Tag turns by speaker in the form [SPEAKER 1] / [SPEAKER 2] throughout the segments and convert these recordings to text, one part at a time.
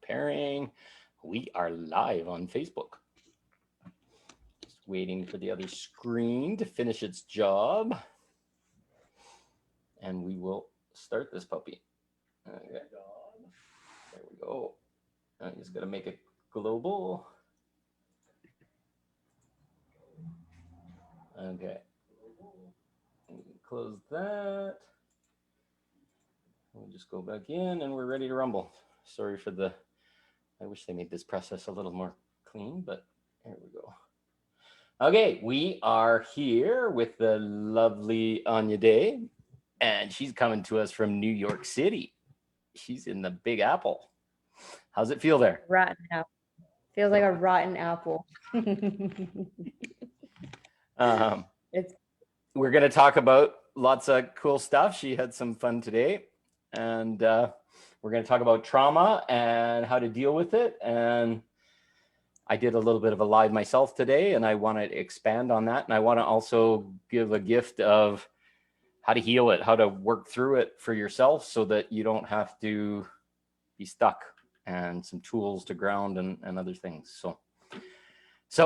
[SPEAKER 1] preparing. We are live on Facebook. Just waiting for the other screen to finish its job. And we will start this puppy. Okay. There we go. I just got to make it global. Okay. Close that. We'll just go back in and we're ready to rumble. Sorry for the, I wish they made this process a little more clean, but there we go. Okay, we are here with the lovely Anya Day, and she's coming to us from New York City. She's in the Big Apple. How's it feel there?
[SPEAKER 2] Rotten apple. Feels like a rotten apple.
[SPEAKER 1] We're going to talk about lots of cool stuff. She had some fun today. And we're going to talk about trauma and how to deal with it. And I did a little bit of a live myself today, and I want to expand on that. And I want to also give a gift of how to heal it, how to work through it for yourself so that you don't have to be stuck, and some tools to ground and other things. So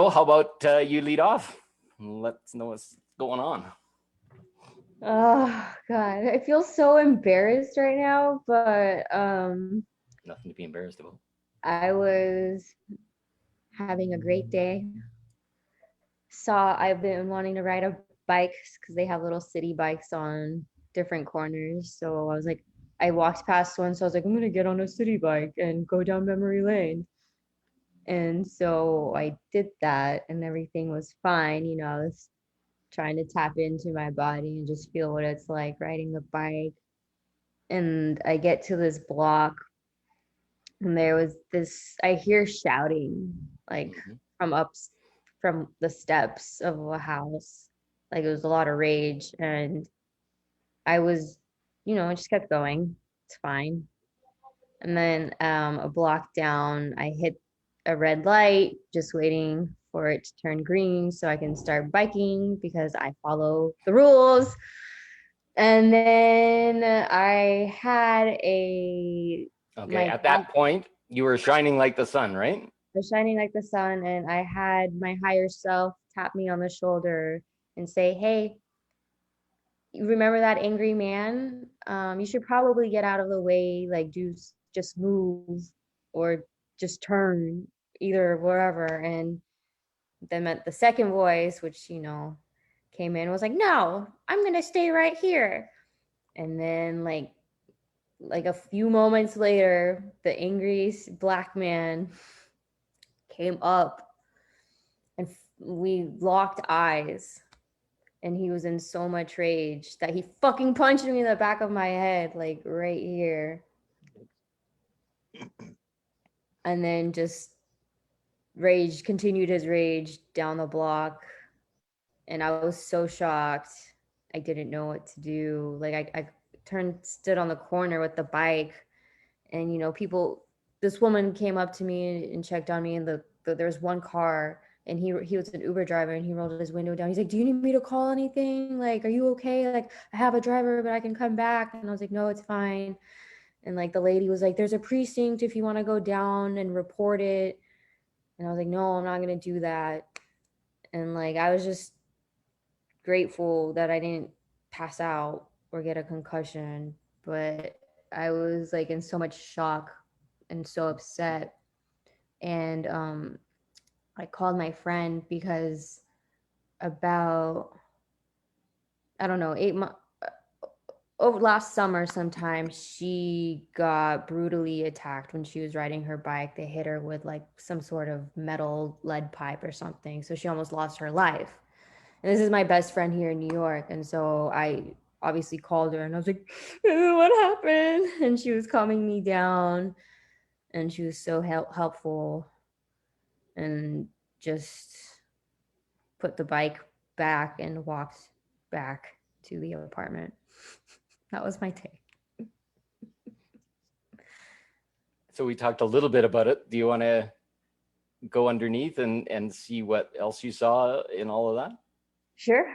[SPEAKER 1] how about you lead off? Let's know what's going on.
[SPEAKER 2] Oh God, I feel so embarrassed right now, but
[SPEAKER 1] Nothing to be embarrassed about.
[SPEAKER 2] I was having a great day. I've been wanting to ride a bike because they have little city bikes on different corners. So I walked past one, so I was like, I'm gonna get on a city bike and go down memory lane. And so I did that, and everything was fine. I was trying to tap into my body and just feel what it's like riding the bike. And I get to this block, and there was I hear shouting like from the steps of a house. Like it was a lot of rage, and I just kept going. It's fine. And then a block down, I hit a red light, just waiting for it to turn green so I can start biking because I follow the rules. And then I had
[SPEAKER 1] at that point, you were shining like the sun, right?
[SPEAKER 2] I was shining like the sun, and I had my higher self tap me on the shoulder and say, hey, you remember that angry man? You should probably get out of the way, like just move or just turn, either wherever. And then the second voice, which came in, was like, no, I'm gonna stay right here. And then like a few moments later, the angry black man came up, and we locked eyes, and he was in so much rage that he fucking punched me in the back of my head, like right here. And then just continued his rage down the block. And I was so shocked. I didn't know what to do. Like I stood on the corner with the bike, and this woman came up to me and checked on me, and there was one car, and he was an Uber driver, and he rolled his window down. He's like, do you need me to call anything? Like, are you okay? Like, I have a driver, but I can come back. And I was like, no, it's fine. And like the lady was like, there's a precinct if you want to go down and report it. And I was like, no, I'm not going to do that. And like, I was just grateful that I didn't pass out or get a concussion, but I was like in so much shock and so upset. And I called my friend because about, I don't know, 8 months over last summer sometime, she got brutally attacked when she was riding her bike. They hit her with like some sort of metal lead pipe or something, so she almost lost her life. And this is my best friend here in New York, and so I obviously called her, and I was like, what happened? And she was calming me down, and she was so helpful, and just put the bike back and walked back to the apartment. That was my day.
[SPEAKER 1] So we talked a little bit about it. Do you want to go underneath and see what else you saw in all of that?
[SPEAKER 2] Sure.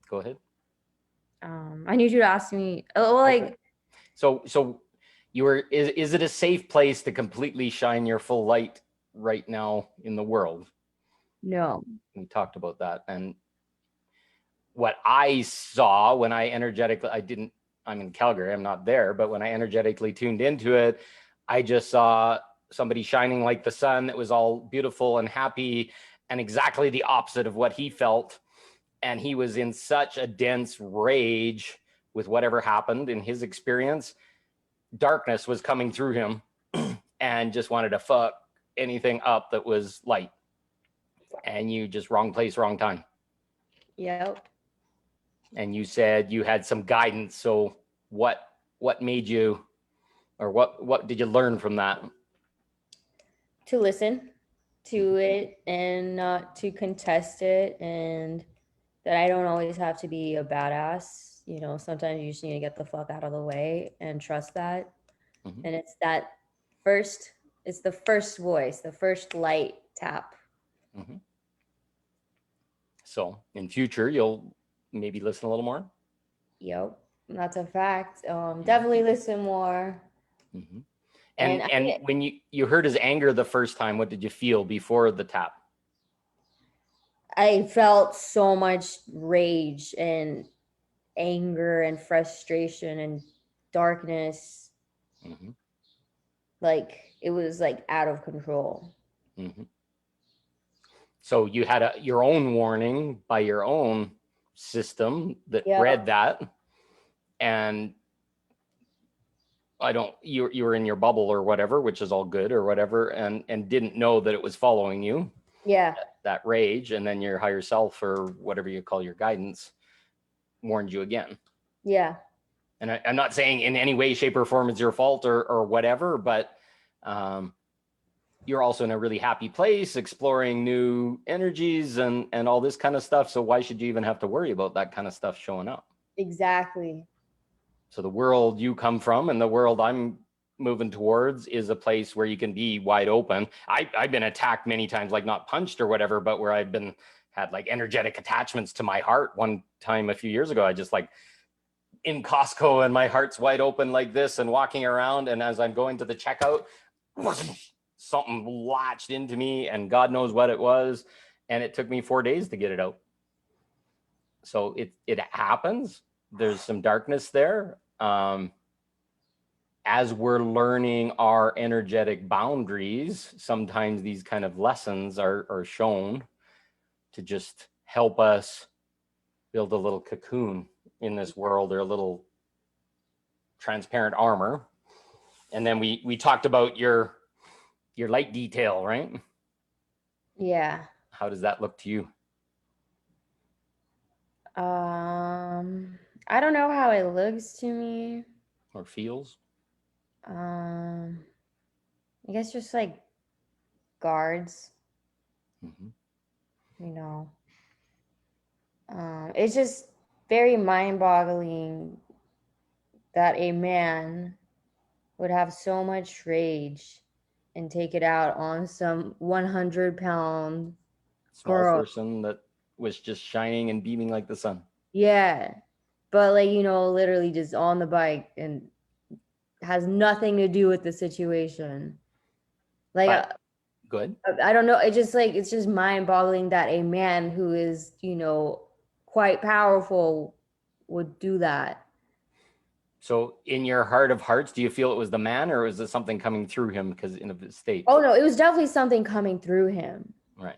[SPEAKER 1] Go ahead.
[SPEAKER 2] I need you to ask me.
[SPEAKER 1] Okay. So is it a safe place to completely shine your full light right now in the world?
[SPEAKER 2] No.
[SPEAKER 1] We talked about that. And what I saw when I energetically, I'm in Calgary, I'm not there, but when I energetically tuned into it, I just saw somebody shining like the sun that was all beautiful and happy, and exactly the opposite of what he felt. And he was in such a dense rage with whatever happened in his experience. Darkness was coming through him and just wanted to fuck anything up that was light. And you just wrong place, wrong time.
[SPEAKER 2] Yep.
[SPEAKER 1] And you said you had some guidance. So what made you, or what did you learn from that?
[SPEAKER 2] To listen to it and not to contest it, and that I don't always have to be a badass. You know, sometimes you just need to get the fuck out of the way and trust that.
[SPEAKER 1] Mhm.
[SPEAKER 2] And it's that first, it's the first voice, the first light tap.
[SPEAKER 1] Mhm. So in future, you'll maybe listen a little more.
[SPEAKER 2] Yep, that's a fact. Definitely listen more.
[SPEAKER 1] Mhm.
[SPEAKER 2] And I
[SPEAKER 1] And
[SPEAKER 2] mean,
[SPEAKER 1] when you heard his anger the first time, what did you feel before the tap?
[SPEAKER 2] I felt so much rage and anger and frustration and darkness.
[SPEAKER 1] Mm-hmm.
[SPEAKER 2] Like it was like out of control.
[SPEAKER 1] Mm-hmm. So you had your own warning by your own system that
[SPEAKER 2] Yeah.
[SPEAKER 1] read that, and you were in your bubble or whatever, which is all good or whatever, and didn't know that it was following you,
[SPEAKER 2] Yeah.
[SPEAKER 1] that rage, and then your higher self or whatever you call your guidance warned you again.
[SPEAKER 2] Yeah.
[SPEAKER 1] And I'm not saying in any way, shape, or form it's your fault or whatever, but you're also in a really happy place, exploring new energies and all this kind of stuff. So why should you even have to worry about that kind of stuff showing up?
[SPEAKER 2] Exactly.
[SPEAKER 1] So the world you come from and the world I'm moving towards is a place where you can be wide open. I've been attacked many times, like not punched or whatever, but where I've been had like energetic attachments to my heart. One time a few years ago, I just like in Costco and my heart's wide open like this and walking around. And as I'm going to the checkout, something latched into me and God knows what it was. And it took me 4 days to get it out. So it happens. There's some darkness there. As we're learning our energetic boundaries, sometimes these kind of lessons are shown to just help us build a little cocoon in this world, or a little transparent armor. And then we talked about your light detail, right?
[SPEAKER 2] Yeah.
[SPEAKER 1] How does that look to you?
[SPEAKER 2] I don't know how it looks to me.
[SPEAKER 1] Or feels?
[SPEAKER 2] I guess just like guards,
[SPEAKER 1] Mm-hmm.
[SPEAKER 2] you know. It's just very mind-boggling that a man would have so much rage and take it out on some 100-pound
[SPEAKER 1] Small
[SPEAKER 2] girl.
[SPEAKER 1] person that was just shining and beaming like the sun.
[SPEAKER 2] Yeah. But like, you know, literally just on the bike and has nothing to do with the situation. Like
[SPEAKER 1] But good.
[SPEAKER 2] I don't know. It's just like it's just mind-boggling that a man who is, you know, quite powerful would do that.
[SPEAKER 1] So in your heart of hearts, do you feel it was the man, or was it something coming through him because in a state?
[SPEAKER 2] Oh no, it was definitely something coming through him.
[SPEAKER 1] Right.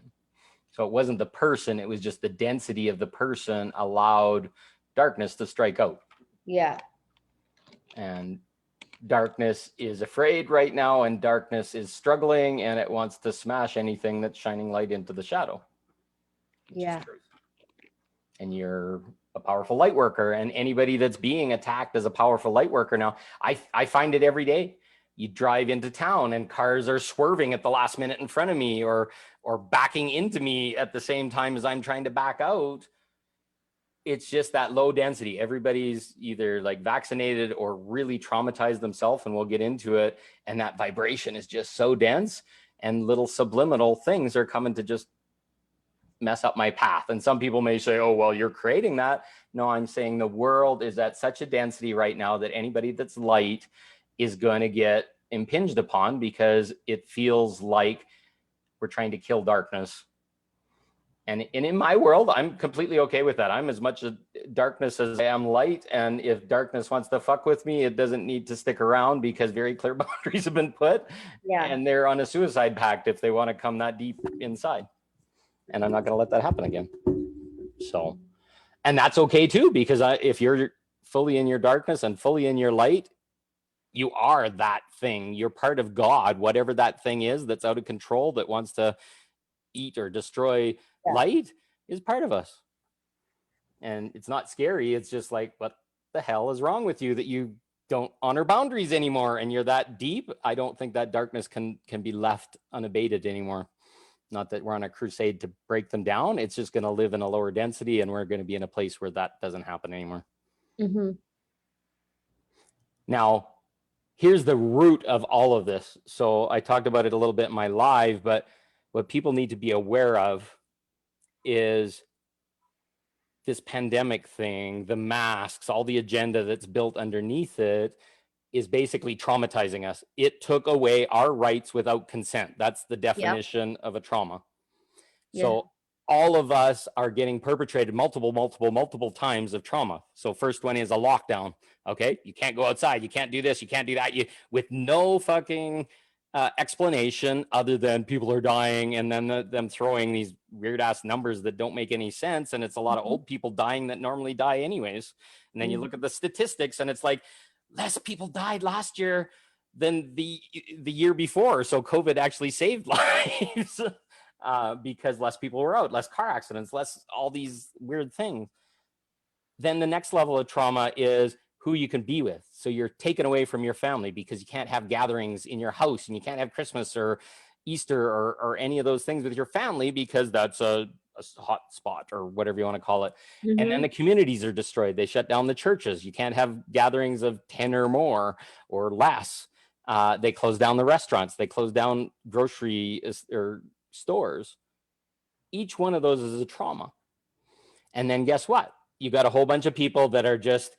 [SPEAKER 1] So it wasn't the person, it was just the density of the person allowed darkness to strike out.
[SPEAKER 2] Yeah.
[SPEAKER 1] And darkness is afraid right now, and darkness is struggling, and it wants to smash anything that's shining light into the shadow.
[SPEAKER 2] Yeah.
[SPEAKER 1] And you're a powerful light worker, and anybody that's being attacked as a powerful light worker now, I find it every day. You drive into town and cars are swerving at the last minute in front of me, or backing into me at the same time as I'm trying to back out. It's just that low density. Everybody's either like vaccinated or really traumatized themselves, and we'll get into it. And that vibration is just so dense, and little subliminal things are coming to just mess up my path. And some people may say, oh, well, you're creating that. No, I'm saying the world is at such a density right now that anybody that's light is going to get impinged upon because it feels like we're trying to kill darkness. And in my world, I'm completely okay with that. I'm as much a darkness as I am light. And if darkness wants to fuck with me, it doesn't need to stick around because very clear boundaries have been put.
[SPEAKER 2] Yeah.
[SPEAKER 1] And they're on a suicide pact if they want to come that deep inside. And I'm not going to let that happen again. So, and that's okay too, because if you're fully in your darkness and fully in your light, you are that thing. You're part of God, whatever that thing is that's out of control that wants to eat or destroy light is part of us. And it's not scary. It's just like, what the hell is wrong with you that you don't honor boundaries anymore and you're that deep? I don't think that darkness can be left unabated anymore. Not that we're on a crusade to break them down. It's just going to live in a lower density, and we're going to be in a place where that doesn't happen anymore.
[SPEAKER 2] Mm-hmm.
[SPEAKER 1] Now, here's the root of all of this. So I talked about it a little bit in my live, but what people need to be aware of is this pandemic thing, the masks, all the agenda that's built underneath it is basically traumatizing us. It took away our rights without consent. That's the definition of a trauma. So all of us are getting perpetrated multiple times of trauma. So first one is a lockdown. Okay, you can't go outside, you can't do this, you can't do that, you with no fucking explanation other than people are dying, and then them throwing these weird ass numbers that don't make any sense. And it's a lot of old people dying that normally die anyways. And then you look at the statistics and it's like less people died last year than the year before. So COVID actually saved lives because less people were out, less car accidents, less all these weird things. Then the next level of trauma is who you can be with. So you're taken away from your family because you can't have gatherings in your house, and you can't have Christmas or Easter or any of those things with your family because that's a hot spot or whatever you want to call it.
[SPEAKER 2] Mm-hmm.
[SPEAKER 1] And then the communities are destroyed. They shut down the churches. You can't have gatherings of 10 or more or less. They close down the restaurants. They close down grocery or stores. Each one of those is a trauma. And then guess what? You got a whole bunch of people that are just,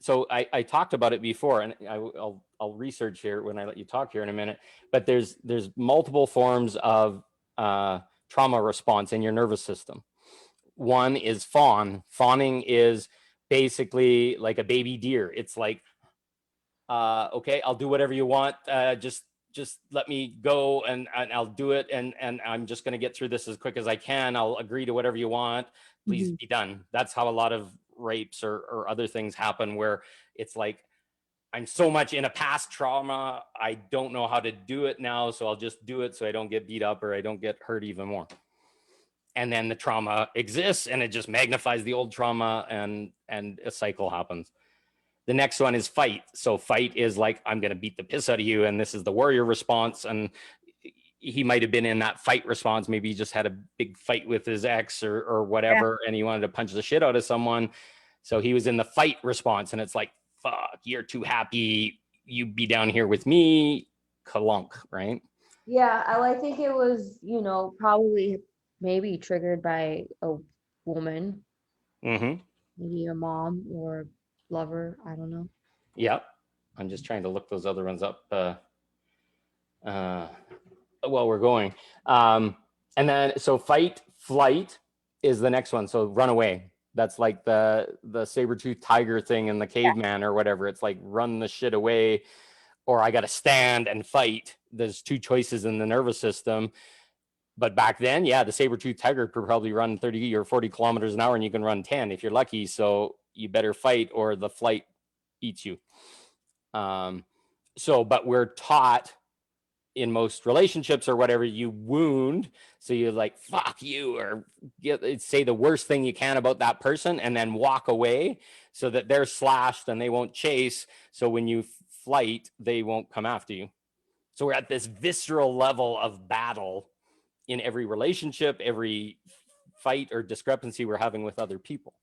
[SPEAKER 1] so I talked about it before, and I'll research here when I let you talk here in a minute, but there's multiple forms of trauma response in your nervous system. One is fawn. Fawning is basically like a baby deer. It's like, okay, I'll do whatever you want. Just let me go and I'll do it. And I'm just going to get through this as quick as I can. I'll agree to whatever you want. Please be done. That's how a lot of rapes or other things happen, where it's like, I'm so much in a past trauma, I don't know how to do it now, so I'll just do it so I don't get beat up or I don't get hurt even more. And then the trauma exists and it just magnifies the old trauma, and a cycle happens. The next one is fight. So fight is like, I'm going to beat the piss out of you, and this is the warrior response. And he might have been in that fight response. Maybe he just had a big fight with his ex or whatever, and he wanted to punch the shit out of someone. So he was in the fight response, and it's like, fuck, you're too happy. You be down here with me, kalunk, right?
[SPEAKER 2] Yeah, I think it was, probably maybe triggered by a woman, maybe a mom or lover. I don't know.
[SPEAKER 1] Yep. I'm just trying to look those other ones up while we're going. And then, so fight, flight is the next one. So run away. That's like the saber-toothed tiger thing in the caveman or whatever. It's like run the shit away, or I got to stand and fight. There's two choices in the nervous system. But back then, yeah, the saber-toothed tiger could probably run 30 or 40 kilometers an hour, and you can run 10 if you're lucky. So you better fight or the flight eats you. But we're taught in most relationships or whatever, you wound, so you're like, fuck you, or say the worst thing you can about that person and then walk away so that they're slashed and they won't chase. So when you flight, they won't come after you. So we're at this visceral level of battle in every relationship, every fight or discrepancy we're having with other people.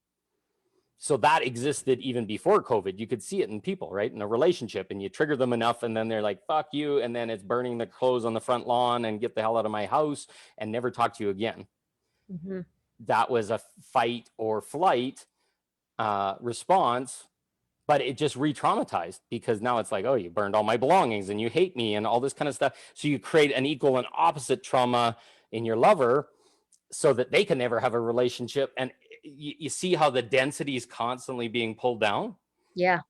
[SPEAKER 1] So that existed even before COVID. You could see it in people, right? In a relationship, and you trigger them enough, and then they're like, fuck you. And then it's burning the clothes on the front lawn and get the hell out of my house and never talk to you again. That was a fight or flight response. but it just re-traumatized, because now it's like, oh, you burned all my belongings and you hate me and all this kind of stuff. So you create an equal and opposite trauma in your lover so that they can never have a relationship. And you see how the density is constantly being pulled down.
[SPEAKER 2] Yeah.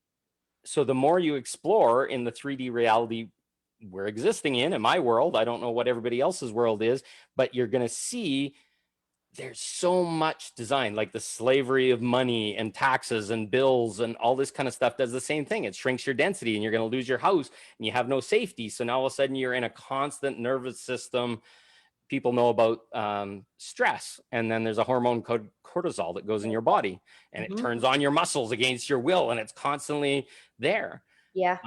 [SPEAKER 1] So the more you explore in the 3D reality we're existing in my world, I don't know what everybody else's world is, but you're going to see there's so much design, like the slavery of money and taxes and bills and all this kind of stuff does the same thing. It shrinks your density, and you're going to lose your house, and you have no safety. So now all of a sudden you're in a constant nervous system. People know about stress, and then there's a hormone called cortisol that goes in your body, and it turns on your muscles against your will, and it's constantly there.
[SPEAKER 2] Yeah.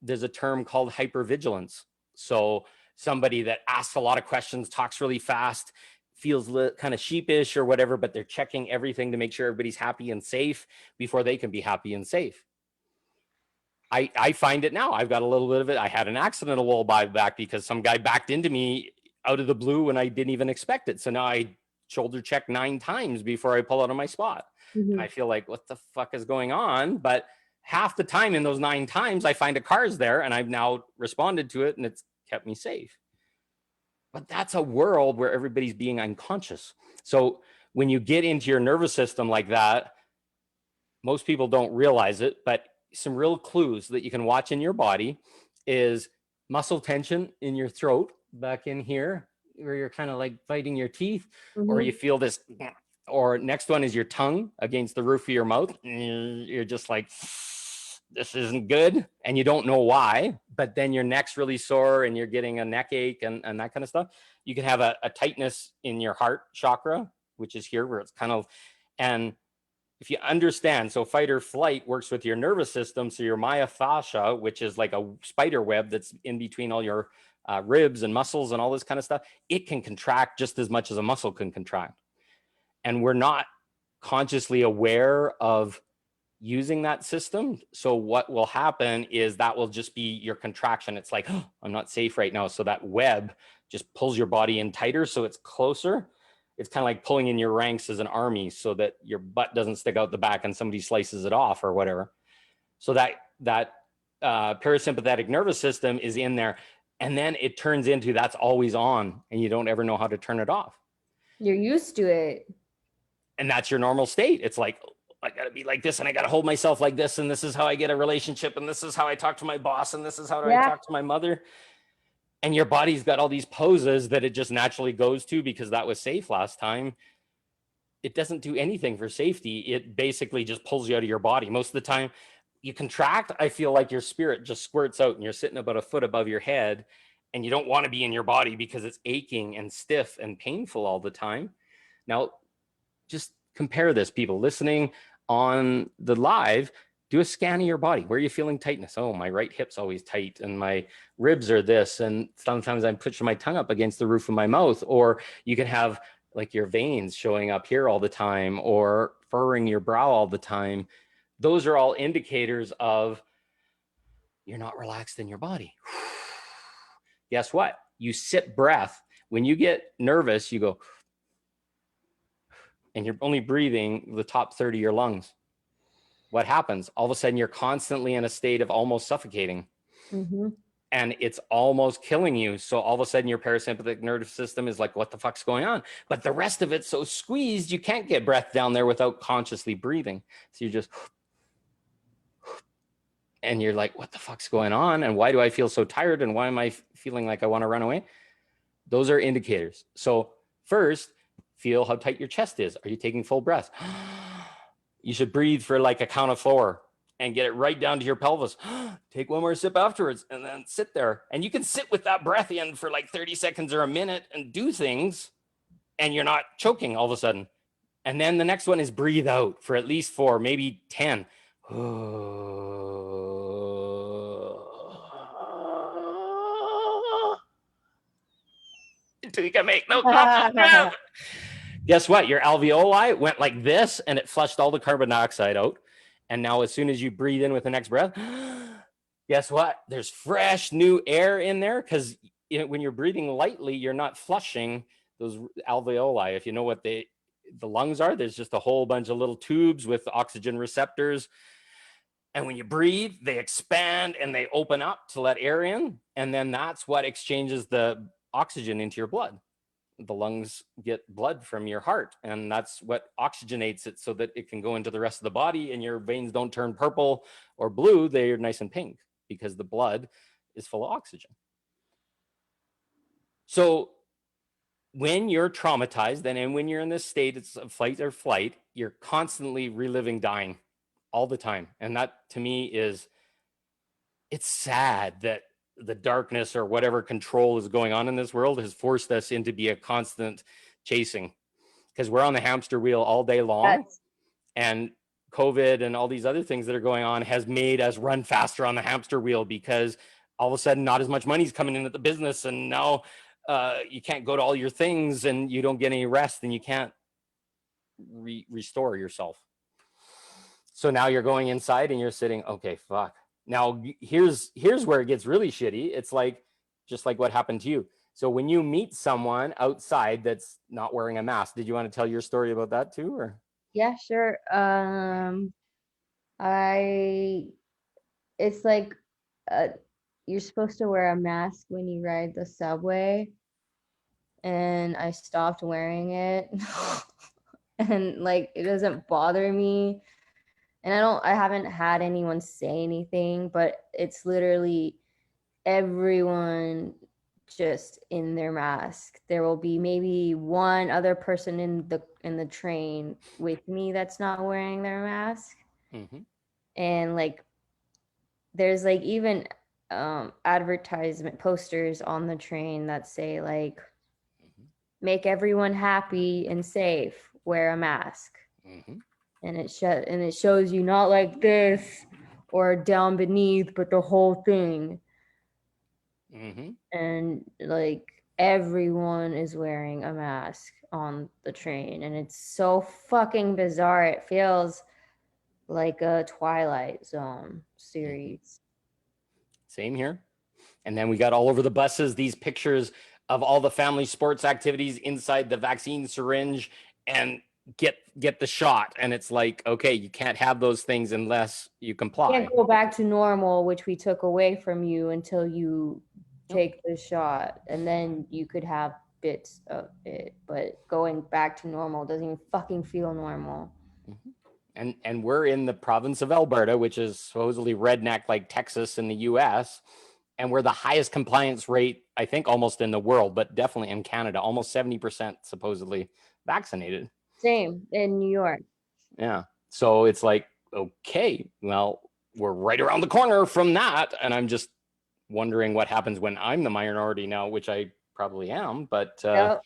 [SPEAKER 1] There's a term called hypervigilance. So somebody that asks a lot of questions, talks really fast, feels kind of sheepish or whatever, but they're checking everything to make sure everybody's happy and safe before they can be happy and safe. I find it now. I've got a little bit of it. I had an accident a while back because some guy backed into me out of the blue when I didn't even expect it. So now I shoulder check 9 times before I pull out of my spot.
[SPEAKER 2] Mm-hmm.
[SPEAKER 1] And I feel like, what the fuck is going on? But half the time in those 9 times, I find a car's there, and I've now responded to it, and it's kept me safe. But that's a world where everybody's being unconscious. So when you get into your nervous system like that, most people don't realize it, but some real clues that you can watch in your body is muscle tension in your throat back in here, where you're kind of like biting your teeth, or you feel this, or next one is your tongue against the roof of your mouth. You're just like, this isn't good, and you don't know why, but then your neck's really sore and you're getting a neck ache and that kind of stuff. You can have a tightness in your heart chakra, which is here where it's kind of, and if you understand, so fight or flight works with your nervous system. So your myofascia, which is like a spider web that's in between all your ribs and muscles and all this kind of stuff, it can contract just as much as a muscle can contract. And we're not consciously aware of using that system. So what will happen is that will just be your contraction. It's like, oh, I'm not safe right now. So that web just pulls your body in tighter, so it's closer. It's kind of like pulling in your ranks as an army so that your butt doesn't stick out the back and somebody slices it off or whatever. So that parasympathetic nervous system is in there, and then it turns into that's always on, and you don't ever know how to turn it off.
[SPEAKER 2] You're used to it.
[SPEAKER 1] And that's your normal state. It's like, I got to be like this, and I got to hold myself like this, and this is how I get a relationship, and this is how I talk to my boss, and this is how I talk to my mother. And your body's got all these poses that it just naturally goes to because that was safe last time. It doesn't do anything for safety. It basically just pulls you out of your body. Most of the time you contract, I feel like your spirit just squirts out, and you're sitting about a foot above your head, and you don't want to be in your body because it's aching and stiff and painful all the time. Now, just compare this, people listening on the live. Do a scan of your body. Where are you feeling tightness? Oh, my right hip's always tight, and my ribs are this, and sometimes I'm pushing my tongue up against the roof of my mouth. Or you can have like your veins showing up here all the time, or furrowing your brow all the time. Those are all indicators of you're not relaxed in your body. Guess what? You sit breath. When you get nervous, you go, and you're only breathing the top third of your lungs. What happens? All of a sudden, you're constantly in a state of almost suffocating. And it's almost killing you. So all of a sudden, your parasympathetic nervous system is like, what the fuck's going on? But the rest of it's so squeezed, you can't get breath down there without consciously breathing. So you just, and you're like, what the fuck's going on? And why do I feel so tired? And why am I feeling like I want to run away? Those are indicators. So first, feel how tight your chest is. Are you taking full breath? You should breathe for like a count of 4 and get it right down to your pelvis. Take one more sip afterwards and then sit there. And you can sit with that breath in for like 30 seconds or a minute and do things, and you're not choking all of a sudden. And then the next one is breathe out for at least 4, maybe 10. Until you can make no comment. Guess what? Your alveoli went like this, and it flushed all the carbon dioxide out. And now as soon as you breathe in with the next breath, guess what? There's fresh new air in there, because when you're breathing lightly, you're not flushing those alveoli. If you know what the lungs are, there's just a whole bunch of little tubes with oxygen receptors. And when you breathe, they expand and they open up to let air in. And then that's what exchanges the oxygen into your blood. The lungs get blood from your heart, and that's what oxygenates it so that it can go into the rest of the body, and your veins don't turn purple or blue. They're nice and pink because the blood is full of oxygen. So when you're traumatized, and when you're in this state, it's fight or flight, you're constantly reliving dying all the time. And that to me is, it's sad that the darkness or whatever control is going on in this world has forced us into be a constant chasing, because we're on the hamster wheel all day long. And COVID and all these other things that are going on has made us run faster on the hamster wheel, because all of a sudden not as much money's coming in at the business, and now you can't go to all your things, and you don't get any rest, and you can't restore yourself. So now you're going inside and you're sitting, okay, fuck. Now here's where it gets really shitty. It's like, just like what happened to you. So when you meet someone outside that's not wearing a mask, did you want to tell your story about that too, or?
[SPEAKER 2] Yeah, sure. It's like, you're supposed to wear a mask when you ride the subway, and I stopped wearing it. And like, it doesn't bother me. And I haven't had anyone say anything, but it's literally everyone just in their mask. There will be maybe one other person in the train with me that's not wearing their mask.
[SPEAKER 1] Mm-hmm.
[SPEAKER 2] And like, there's like even advertisement posters on the train that say like, make everyone happy and safe, wear a mask.
[SPEAKER 1] Mm-hmm.
[SPEAKER 2] And it shows you not like this or down beneath, but the whole thing.
[SPEAKER 1] Mm-hmm.
[SPEAKER 2] And like, everyone is wearing a mask on the train, and it's so fucking bizarre. It feels like a Twilight Zone series.
[SPEAKER 1] Same here. And then we got all over the buses these pictures of all the family sports activities inside the vaccine syringe, and get the shot. And it's like, okay, you can't have those things unless you comply.
[SPEAKER 2] Can't go back to normal, which we took away from you until you take the shot, and then you could have bits of it. But going back to normal doesn't even fucking feel normal.
[SPEAKER 1] And we're in the province of Alberta, which is supposedly redneck like Texas in the US, and we're the highest compliance rate, I think, almost in the world, but definitely in Canada, almost 70% supposedly vaccinated.
[SPEAKER 2] Same in New York.
[SPEAKER 1] Yeah. So it's like, okay, well, we're right around the corner from that. And I'm just wondering what happens when I'm the minority now, which I probably am, but
[SPEAKER 2] Yep.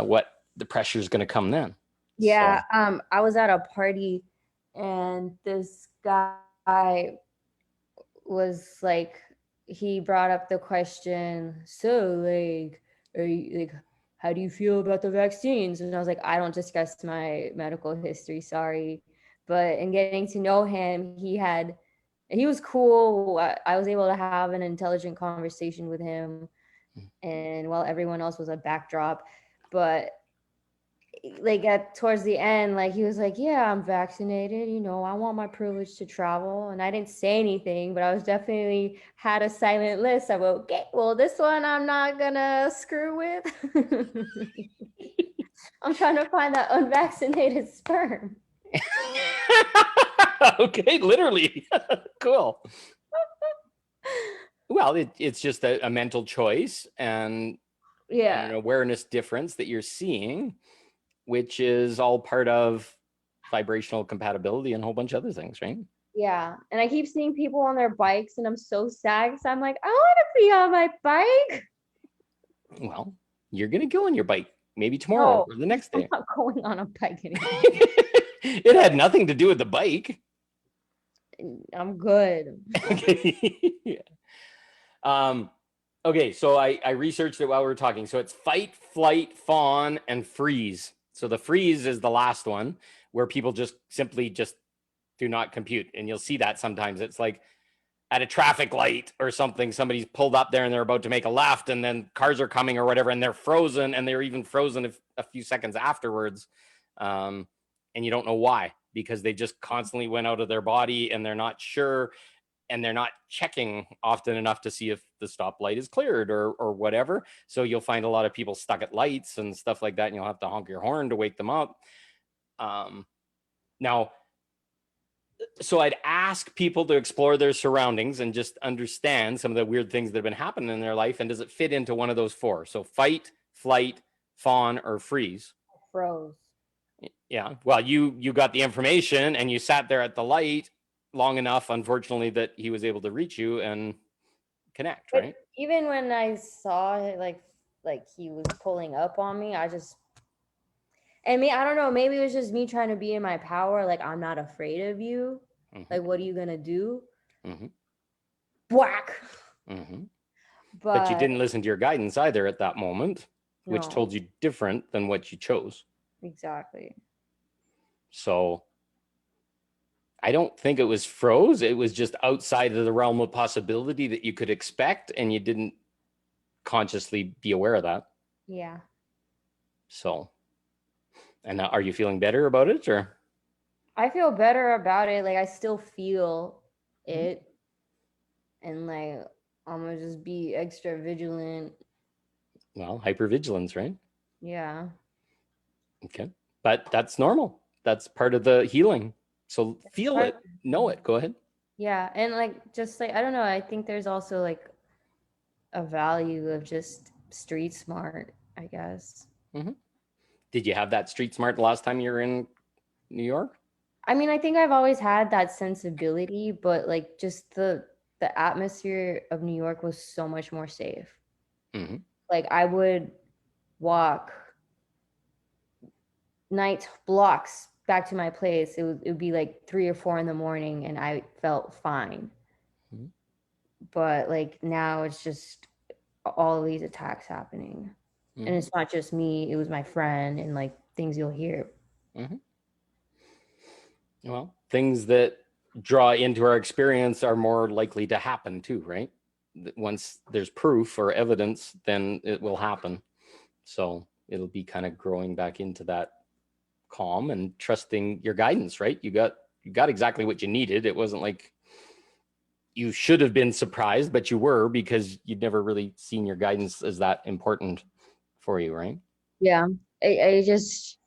[SPEAKER 1] what the pressure is going to come then.
[SPEAKER 2] Yeah. So. I was at a party, and this guy was like, he brought up the question, so like, are you like, how do you feel about the vaccines? And I was like, I don't discuss my medical history, sorry. But in getting to know him, he was cool. I was able to have an intelligent conversation with him, and while everyone else was a backdrop. But like towards the end, like, he was like, yeah, I'm vaccinated, I want my privilege to travel. And I didn't say anything, but I was definitely had a silent list of, okay, well, this one I'm not gonna screw with. I'm trying to find that unvaccinated sperm.
[SPEAKER 1] Okay, literally. Cool. Well, it's just a mental choice and an awareness difference that you're seeing, which is all part of vibrational compatibility and a whole bunch of other things, right?
[SPEAKER 2] Yeah. And I keep seeing people on their bikes, and I'm so sad because I'm like, I want to be on my bike.
[SPEAKER 1] Well, you're going to go on your bike maybe tomorrow or the next day.
[SPEAKER 2] I'm not going on a bike anymore.
[SPEAKER 1] It had nothing to do with the bike.
[SPEAKER 2] I'm good.
[SPEAKER 1] Okay. Yeah. Okay, so I researched it while we were talking. So it's fight, flight, fawn, and freeze. So the freeze is the last one, where people just simply just do not compute. And you'll see that sometimes. It's like at a traffic light or something, somebody's pulled up there and they're about to make a left, and then cars are coming or whatever, and they're frozen, and they're even frozen a few seconds afterwards. And you don't know why. because they just constantly went out of their body and they're not sure, and they're not checking often enough to see if the stoplight is cleared or whatever. So you'll find a lot of people stuck at lights and stuff like that, and you'll have to honk your horn to wake them up. Now, so I'd ask people to explore their surroundings and just understand some of the weird things that have been happening in their life. And does it fit into one of those four? So fight, flight, fawn, or freeze?
[SPEAKER 2] Froze.
[SPEAKER 1] Yeah. Well, you got the information and you sat there at the light long enough, unfortunately, that he was able to reach you and connect,
[SPEAKER 2] But
[SPEAKER 1] right?
[SPEAKER 2] even when I saw it, like he was pulling up on me, I don't know, maybe it was just me trying to be in my power. Like, I'm not afraid of you.
[SPEAKER 1] Mm-hmm.
[SPEAKER 2] Like, what are you gonna do?
[SPEAKER 1] Mm-hmm.
[SPEAKER 2] Whack.
[SPEAKER 1] Mm-hmm. But you
[SPEAKER 2] But
[SPEAKER 1] didn't listen to your guidance either at that moment, which
[SPEAKER 2] no,
[SPEAKER 1] told you different than what you chose.
[SPEAKER 2] exactly.
[SPEAKER 1] So I don't think it was froze. It was just outside of the realm of possibility that you could expect, and you didn't consciously be aware of that.
[SPEAKER 2] Yeah.
[SPEAKER 1] So, and now, are you feeling better about it, or?
[SPEAKER 2] I feel better about it. Like, I still feel it. And like, I'm gonna just be extra vigilant.
[SPEAKER 1] Well, hypervigilance, right?
[SPEAKER 2] Yeah.
[SPEAKER 1] Okay. But that's normal. That's part of the healing. So feel it, know it. Go ahead.
[SPEAKER 2] Yeah. And like, just like, I don't know, I think there's also like a value of just street smart, I guess.
[SPEAKER 1] Mm-hmm. Did you have that street smart the last time you were in New York?
[SPEAKER 2] I mean, I think I've always had that sensibility, but like, just the atmosphere of New York was so much more safe.
[SPEAKER 1] Mm-hmm.
[SPEAKER 2] Like, I would walk night blocks back to my place. It would be like 3 or 4 in the morning, and I felt fine.
[SPEAKER 1] Mm-hmm.
[SPEAKER 2] But like, now it's just all of these attacks happening.
[SPEAKER 1] Mm-hmm.
[SPEAKER 2] And it's not just me, it was my friend, and like, things you'll hear.
[SPEAKER 1] Mm-hmm. Well, things that draw into our experience are more likely to happen too, right? Once there's proof or evidence, then it will happen. So it'll be kind of growing back into that calm and trusting your guidance, right? You got exactly what you needed. It wasn't like you should have been surprised, but you were, because you'd never really seen your guidance as that important for you, right?
[SPEAKER 2] Yeah. I just,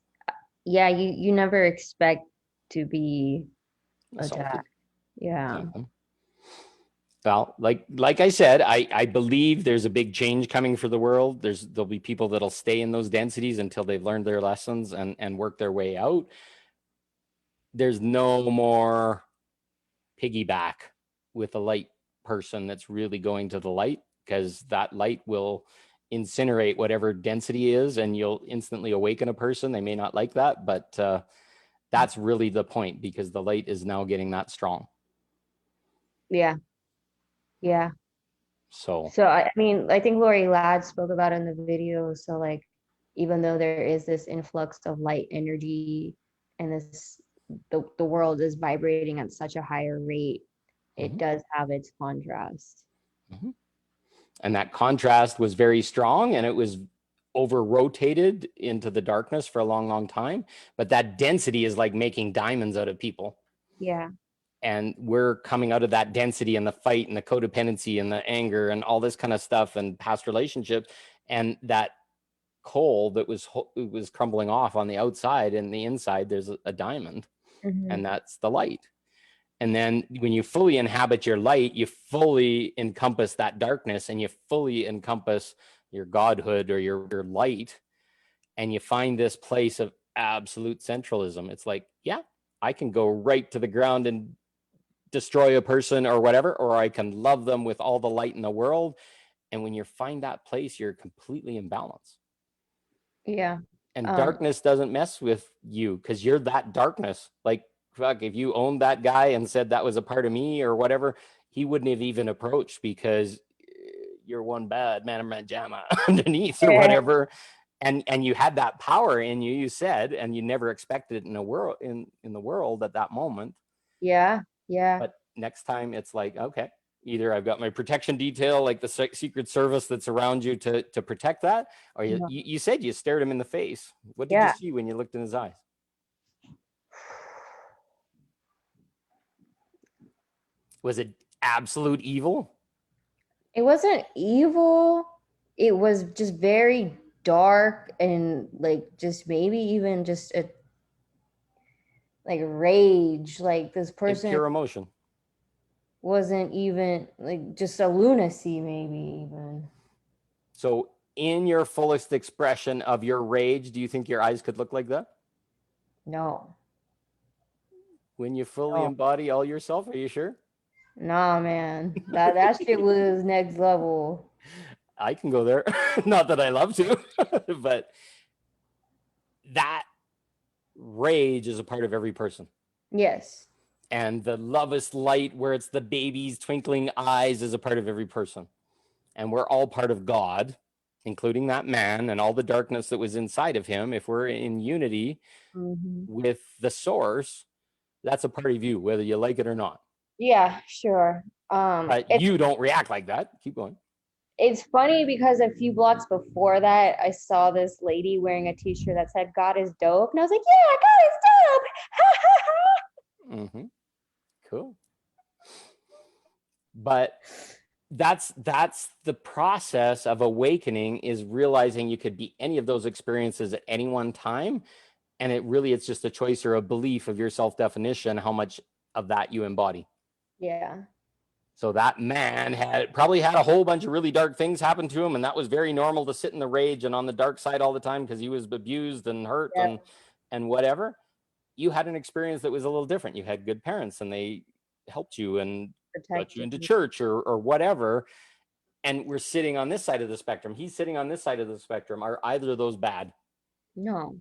[SPEAKER 2] yeah, you never expect to be
[SPEAKER 1] Assaulted.
[SPEAKER 2] attacked. Yeah.
[SPEAKER 1] Exactly. Well, like I said, I believe there's a big change coming for the world. There'll be people that'll stay in those densities until they've learned their lessons and work their way out. There's no more piggyback with a light person that's really going to the light, because that light will incinerate whatever density is, and you'll instantly awaken a person. They may not like that, but that's really the point, because the light is now getting that strong.
[SPEAKER 2] Yeah. Yeah.
[SPEAKER 1] So
[SPEAKER 2] So I mean, I think Lori Ladd spoke about it in the video. So like, even though there is this influx of light energy and the world is vibrating at such a higher rate, it does have its contrast.
[SPEAKER 1] Mm-hmm. And that contrast was very strong, and it was over rotated into the darkness for a long, long time. But that density is like making diamonds out of people.
[SPEAKER 2] Yeah.
[SPEAKER 1] And we're coming out of that density and the fight and the codependency and the anger and all this kind of stuff and past relationships. And that coal that was crumbling off on the outside, and the inside there's a diamond, and that's the light. And then when you fully inhabit your light, you fully encompass that darkness, and you fully encompass your godhood or your light, and you find this place of absolute centralism. It's like, yeah, I can go right to the ground and destroy a person or whatever, or I can love them with all the light in the world. And when you find that place, you're completely in balance.
[SPEAKER 2] Yeah.
[SPEAKER 1] And darkness doesn't mess with you, because you're that darkness. Like, fuck, if you owned that guy and said that was a part of me or whatever, he wouldn't have even approached, because you're one bad man in jamma underneath or whatever. And you had that power in you, you said, and you never expected it in the world at that moment.
[SPEAKER 2] Yeah. Yeah.
[SPEAKER 1] But next time it's like, okay, either I've got my protection detail, like the Secret Service that's around you to protect that, or you said you stared him in the face. What did you see when you looked in his eyes? Was it absolute evil?
[SPEAKER 2] It wasn't evil. It was just very dark and like just maybe even just a like rage. Like this
[SPEAKER 1] Like
[SPEAKER 2] person
[SPEAKER 1] pure emotion.
[SPEAKER 2] wasn't even like just a lunacy, maybe even.
[SPEAKER 1] So in your fullest expression of your rage, do you think your eyes could look like that?
[SPEAKER 2] No,
[SPEAKER 1] When you fully
[SPEAKER 2] no,
[SPEAKER 1] embody all yourself, are you sure?
[SPEAKER 2] nah, man. That shit was next level.
[SPEAKER 1] I can go there. Not that I love to, but that rage is a part of every person.
[SPEAKER 2] Yes.
[SPEAKER 1] And the lovest light, where it's the baby's twinkling eyes, is a part of every person. And we're all part of God, including that man and all the darkness that was inside of him. If we're in unity
[SPEAKER 2] Hmm.
[SPEAKER 1] with the source, that's a part of you, whether you like it or not.
[SPEAKER 2] Yeah, sure.
[SPEAKER 1] But
[SPEAKER 2] It's
[SPEAKER 1] you don't react like that. Keep going.
[SPEAKER 2] it's funny because a few blocks before that, I saw this lady wearing a T-shirt that said "God is dope," and I was like, "Yeah, God is dope!" Ha ha ha.
[SPEAKER 1] Mm-hmm. Cool. But that's the process of awakening, is realizing you could be any of those experiences at any one time, and it's just a choice or a belief of your self-definition, how much of that you embody.
[SPEAKER 2] Yeah.
[SPEAKER 1] So that man probably had a whole bunch of really dark things happen to him, and that was very normal to sit in the rage and on the dark side all the time because he was abused and hurt
[SPEAKER 2] Yep.
[SPEAKER 1] and whatever. You had an experience that was a little different. You had good parents and they helped you and got you
[SPEAKER 2] Protected
[SPEAKER 1] into
[SPEAKER 2] me.
[SPEAKER 1] church or whatever. And we're sitting on this side of the spectrum. He's sitting on this side of the spectrum. Are either of those bad?
[SPEAKER 2] No.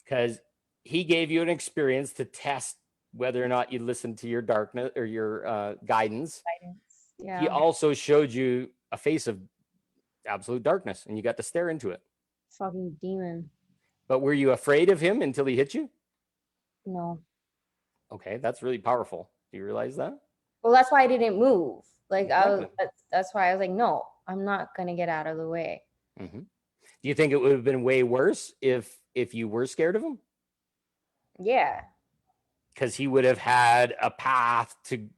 [SPEAKER 1] Because he gave you an experience to test whether or not you listen to your darkness or your guidance.
[SPEAKER 2] Guidance.
[SPEAKER 1] He
[SPEAKER 2] Yeah.
[SPEAKER 1] also showed you a face of absolute darkness and you got to stare into it.
[SPEAKER 2] Fucking demon.
[SPEAKER 1] But were you afraid of him until he hit you?
[SPEAKER 2] No.
[SPEAKER 1] Okay, that's really powerful. Do you realize that?
[SPEAKER 2] Well, that's why I didn't move. Like I was.
[SPEAKER 1] Exactly.
[SPEAKER 2] That's why I was like, no, I'm not gonna get out of the way.
[SPEAKER 1] Mm-hmm. Do you think it would have been way worse if you were scared of him?
[SPEAKER 2] Yeah.
[SPEAKER 1] Because he would have had a path to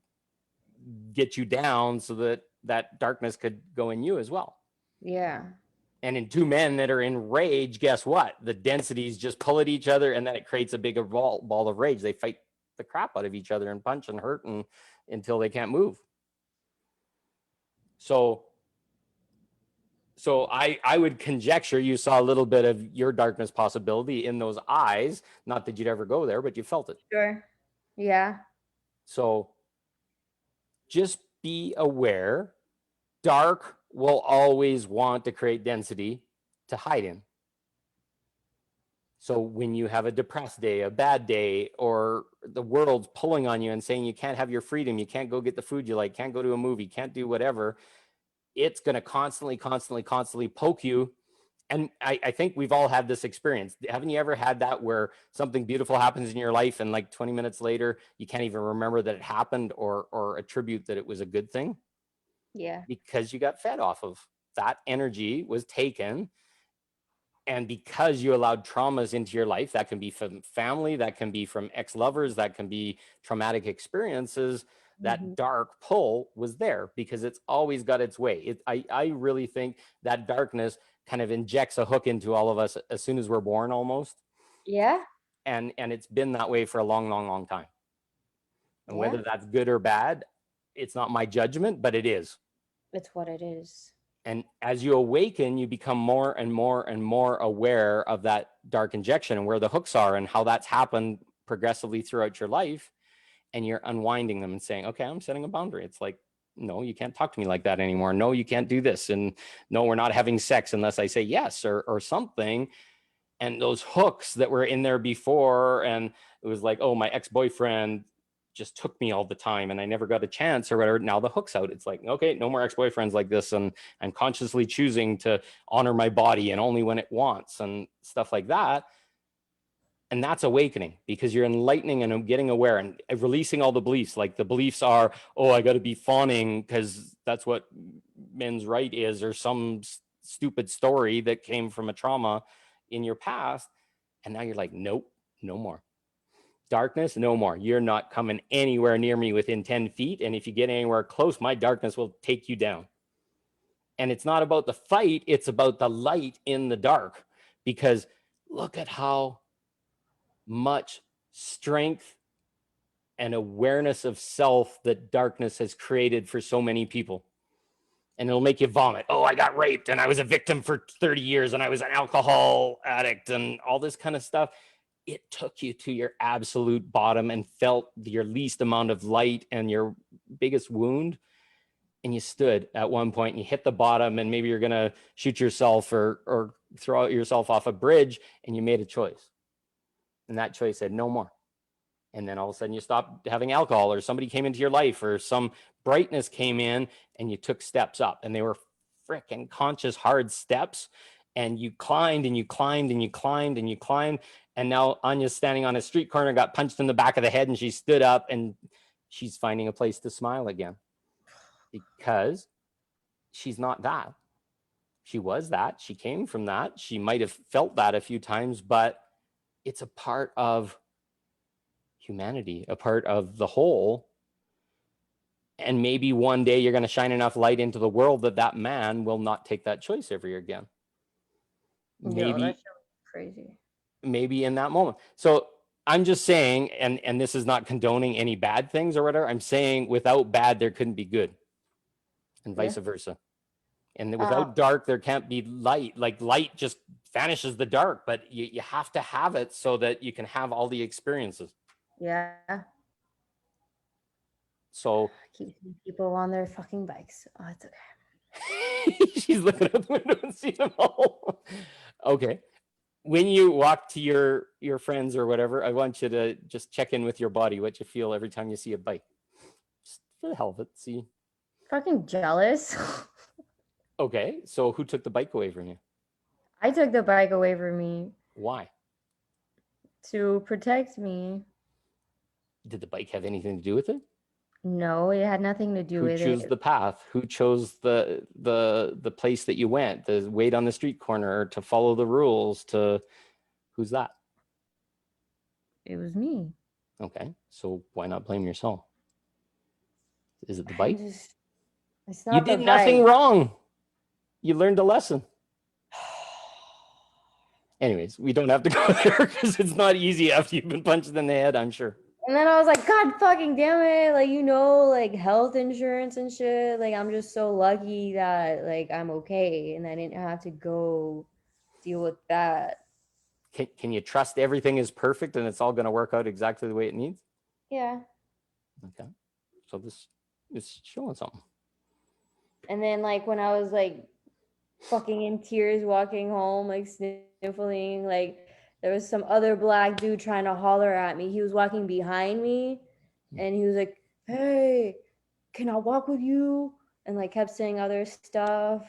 [SPEAKER 1] get you down so that that darkness could go in you as well.
[SPEAKER 2] Yeah.
[SPEAKER 1] And in two men that are in rage, guess what? The densities just pull at each other, and then it creates a bigger ball of rage. They fight the crap out of each other and punch and hurt and until they can't move. So I would conjecture you saw a little bit of your darkness possibility in those eyes. Not that you'd ever go there, but you felt it.
[SPEAKER 2] Sure. Yeah.
[SPEAKER 1] So just be aware. Dark will always want to create density to hide in. So when you have a depressed day, a bad day, or the world's pulling on you and saying you can't have your freedom, you can't go get the food you like, can't go to a movie, can't do whatever, it's going to constantly poke you. And I think we've all had this experience. Haven't you ever had that where something beautiful happens in your life and like 20 minutes later, you can't even remember that it happened or attribute that it was a good thing?
[SPEAKER 2] Yeah.
[SPEAKER 1] Because you got fed off of that energy was taken. And because you allowed traumas into your life, that can be from family, that can be from ex-lovers, that can be traumatic experiences,
[SPEAKER 2] Hmm.
[SPEAKER 1] that dark pull was there because it's always got its way. I really think that darkness kind of injects a hook into all of us as soon as we're born almost.
[SPEAKER 2] Yeah.
[SPEAKER 1] And it's been that way for a long time. And
[SPEAKER 2] Yeah.
[SPEAKER 1] whether that's good or bad, it's not my judgment, but it is.
[SPEAKER 2] It's what it is.
[SPEAKER 1] And as you awaken, you become more and more aware of that dark injection and where the hooks are and how that's happened progressively throughout your life. And you're unwinding them and saying, okay, I'm setting a boundary. It's like, no, you can't talk to me like that anymore. No, you can't do this. And no, we're not having sex unless I say yes or something. And those hooks that were in there before, and it was like, oh, my ex-boyfriend just took me all the time and I never got a chance or whatever. Now the hook's out. It's like, okay, no more ex-boyfriends like this. And I'm consciously choosing to honor my body and only when it wants and stuff like that. And that's awakening because you're enlightening and getting aware and releasing all the beliefs. Like the beliefs are, oh, I got to be fawning because that's what men's right is, or some stupid story that came from a trauma in your past. And now you're like, nope, no more. Darkness, no more. You're not coming anywhere near me within 10 feet. And if you get anywhere close, my darkness will take you down. And it's not about the fight, it's about the light in the dark. Because look at how much strength and awareness of self that darkness has created for so many people. And it'll make you vomit. Oh, I got raped and I was a victim for 30 years and I was an alcohol addict and all this kind of stuff. It took you to your absolute bottom and felt your least amount of light and your biggest wound. And you stood at one point and you hit the bottom and maybe you're going to shoot yourself or throw yourself off a bridge, and you made a choice. And that choice said no more. And then all of a sudden you stopped having alcohol, or somebody came into your life, or some brightness came in and you took steps up, and they were freaking conscious, hard steps. And you climbed and you climbed and you climbed and you climbed. And now Anya's standing on a street corner, got punched in the back of the head, and she stood up and she's finding a place to smile again, because she's not that. She was that. She came from that. She might have felt that a few times, but it's a part of humanity, a part of the whole. And maybe one day you're going to shine enough light into the world that that man will not take that choice ever again. Maybe
[SPEAKER 2] that's crazy.
[SPEAKER 1] Maybe in that moment. So I'm just saying, and this is not condoning any bad things or whatever. I'm saying without bad, there couldn't be good, and vice versa. And without dark, there can't be light. Like light just vanishes the dark, but you have to have it so that you can have all the experiences.
[SPEAKER 2] Yeah.
[SPEAKER 1] So
[SPEAKER 2] keep people on their fucking bikes. Oh, it's okay.
[SPEAKER 1] She's looking out the window and seeing them all. Okay. When you walk to your friends or whatever, I want you to just check in with your body, what you feel every time you see a bike. Just for the hell of it, see.
[SPEAKER 2] Fucking jealous.
[SPEAKER 1] Okay, so who took the bike away from you?
[SPEAKER 2] I took the bike away from me.
[SPEAKER 1] Why?
[SPEAKER 2] To protect me.
[SPEAKER 1] Did the bike have anything to do with it?
[SPEAKER 2] No, it had nothing to do with it.
[SPEAKER 1] Who chose the path? Who chose the place that you went? The wait on the street corner, to follow the rules, to who's that?
[SPEAKER 2] It was me.
[SPEAKER 1] Okay, so why not blame yourself? Is it the bike?
[SPEAKER 2] It's not
[SPEAKER 1] you did nothing wrong. You learned a lesson. Anyways, we don't have to go there because it's not easy after you've been punched in the head, I'm sure.
[SPEAKER 2] And then I was like, God fucking damn it. Like, like health insurance and shit. Like, I'm just so lucky that like I'm okay and I didn't have to go deal with that.
[SPEAKER 1] Can you trust everything is perfect and it's all going to work out exactly the way it needs?
[SPEAKER 2] Yeah.
[SPEAKER 1] Okay. So this is showing something.
[SPEAKER 2] And then like when I was like fucking in tears walking home, like sniffling, like there was some other black dude trying to holler at me. He was walking behind me and he was like, hey, can I walk with you? And like kept saying other stuff.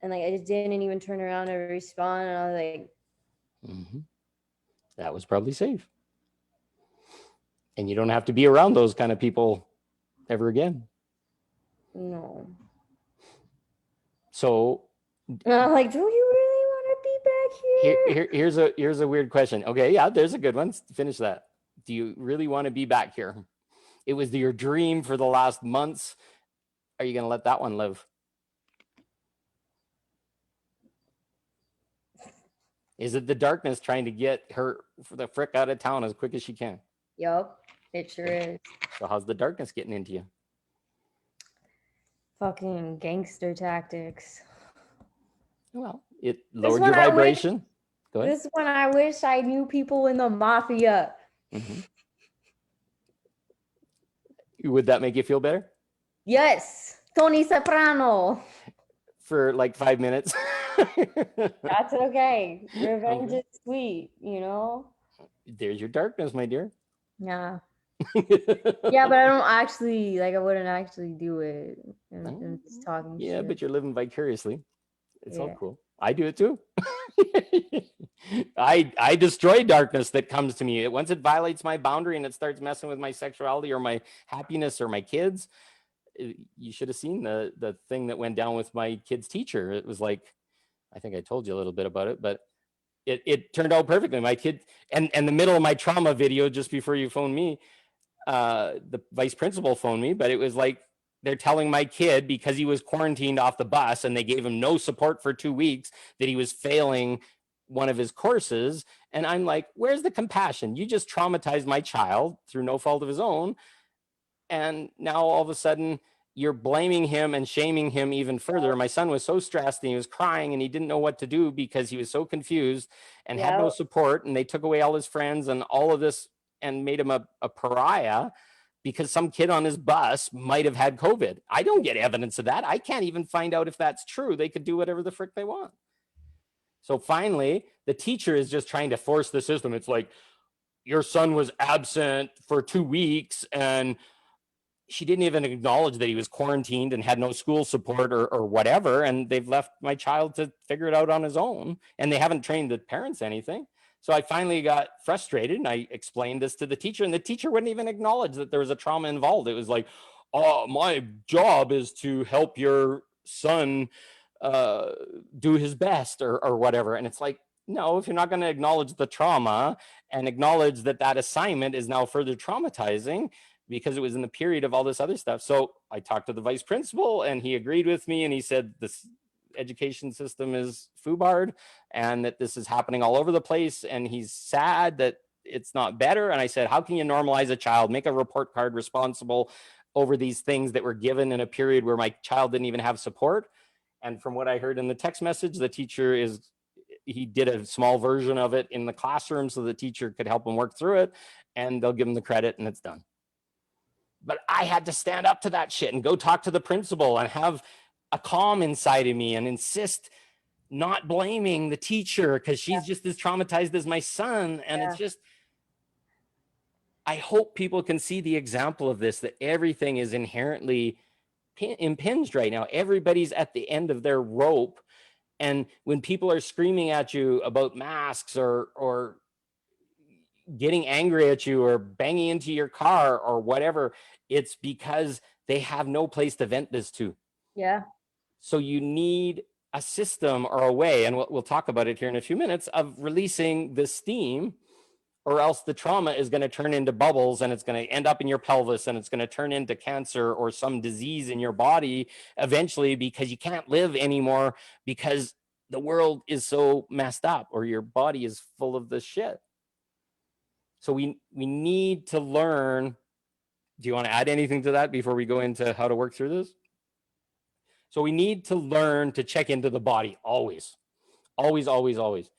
[SPEAKER 2] And like I just didn't even turn around to respond. And I was like,
[SPEAKER 1] that was probably safe. And you don't have to be around those kind of people ever again.
[SPEAKER 2] No.
[SPEAKER 1] So
[SPEAKER 2] and I'm like, do you really want to be back
[SPEAKER 1] here? Here's a weird question. Okay, yeah, there's a good one. Finish that. Do you really want to be back here? It was your dream for the last months. Are you going to let that one live? Is it the darkness trying to get her for the frick out of town as quick as she can?
[SPEAKER 2] Yup, it sure is.
[SPEAKER 1] So how's the darkness getting into you?
[SPEAKER 2] Fucking gangster tactics.
[SPEAKER 1] Well, it lowered your vibration. Go ahead.
[SPEAKER 2] This is when I wish I knew people in the mafia.
[SPEAKER 1] Would that make you feel better?
[SPEAKER 2] Yes, Tony Soprano.
[SPEAKER 1] For like 5 minutes.
[SPEAKER 2] That's okay. Revenge is sweet,
[SPEAKER 1] There's your darkness, my dear.
[SPEAKER 2] Yeah. Yeah, but I don't actually, like, I wouldn't actually do it. I'm just talking shit.
[SPEAKER 1] But you're living vicariously. It's all cool. I do it too. I destroy darkness that comes to me. Once it violates my boundary and it starts messing with my sexuality or my happiness or my kids, you should have seen the thing that went down with my kid's teacher. It was like, I think I told you a little bit about it, but it turned out perfectly. My kid, and the middle of my trauma video, just before you phoned me, the vice principal phoned me, but it was like they're telling my kid, because he was quarantined off the bus and they gave him no support for 2 weeks, that he was failing one of his courses. And I'm like, where's the compassion? You just traumatized my child through no fault of his own. And now all of a sudden you're blaming him and shaming him even further. My son was so stressed and he was crying and he didn't know what to do because he was so confused and had no support, and they took away all his friends and all of this and made him a pariah because some kid on his bus might have had COVID. I don't get evidence of that. I can't even find out if that's true. They could do whatever the frick they want. So finally, the teacher is just trying to force the system. It's like, your son was absent for 2 weeks, and she didn't even acknowledge that he was quarantined and had no school support or whatever. And they've left my child to figure it out on his own. And they haven't trained the parents anything. So I finally got frustrated and I explained this to the teacher, and the teacher wouldn't even acknowledge that there was a trauma involved. It was like, oh, my job is to help your son do his best or whatever. And it's like, no, if you're not going to acknowledge the trauma and acknowledge that that assignment is now further traumatizing because it was in the period of all this other stuff. So I talked to the vice principal and he agreed with me, and he said this education system is foobarred and that this is happening all over the place, and he's sad that it's not better. And I said, how can you normalize a child, make a report card responsible over these things that were given in a period where my child didn't even have support? And from what I heard in the text message, the teacher he did a small version of it in the classroom so the teacher could help him work through it, and they'll give him the credit and it's done. But I had to stand up to that shit and go talk to the principal and have a calm inside of me and insist not blaming the teacher because she's just as traumatized as my son. And it's just, I hope people can see the example of this, that everything is inherently impinged right now. Everybody's at the end of their rope. And when people are screaming at you about masks or getting angry at you or banging into your car or whatever, it's because they have no place to vent this to.
[SPEAKER 2] Yeah.
[SPEAKER 1] So you need a system or a way, and we'll talk about it here in a few minutes, of releasing the steam, or else the trauma is going to turn into bubbles and it's going to end up in your pelvis and it's going to turn into cancer or some disease in your body eventually, because you can't live anymore because the world is so messed up or your body is full of this shit. So we need to learn. Do you want to add anything to that before we go into how to work through this? So we need to learn to check into the body always, always, always, always.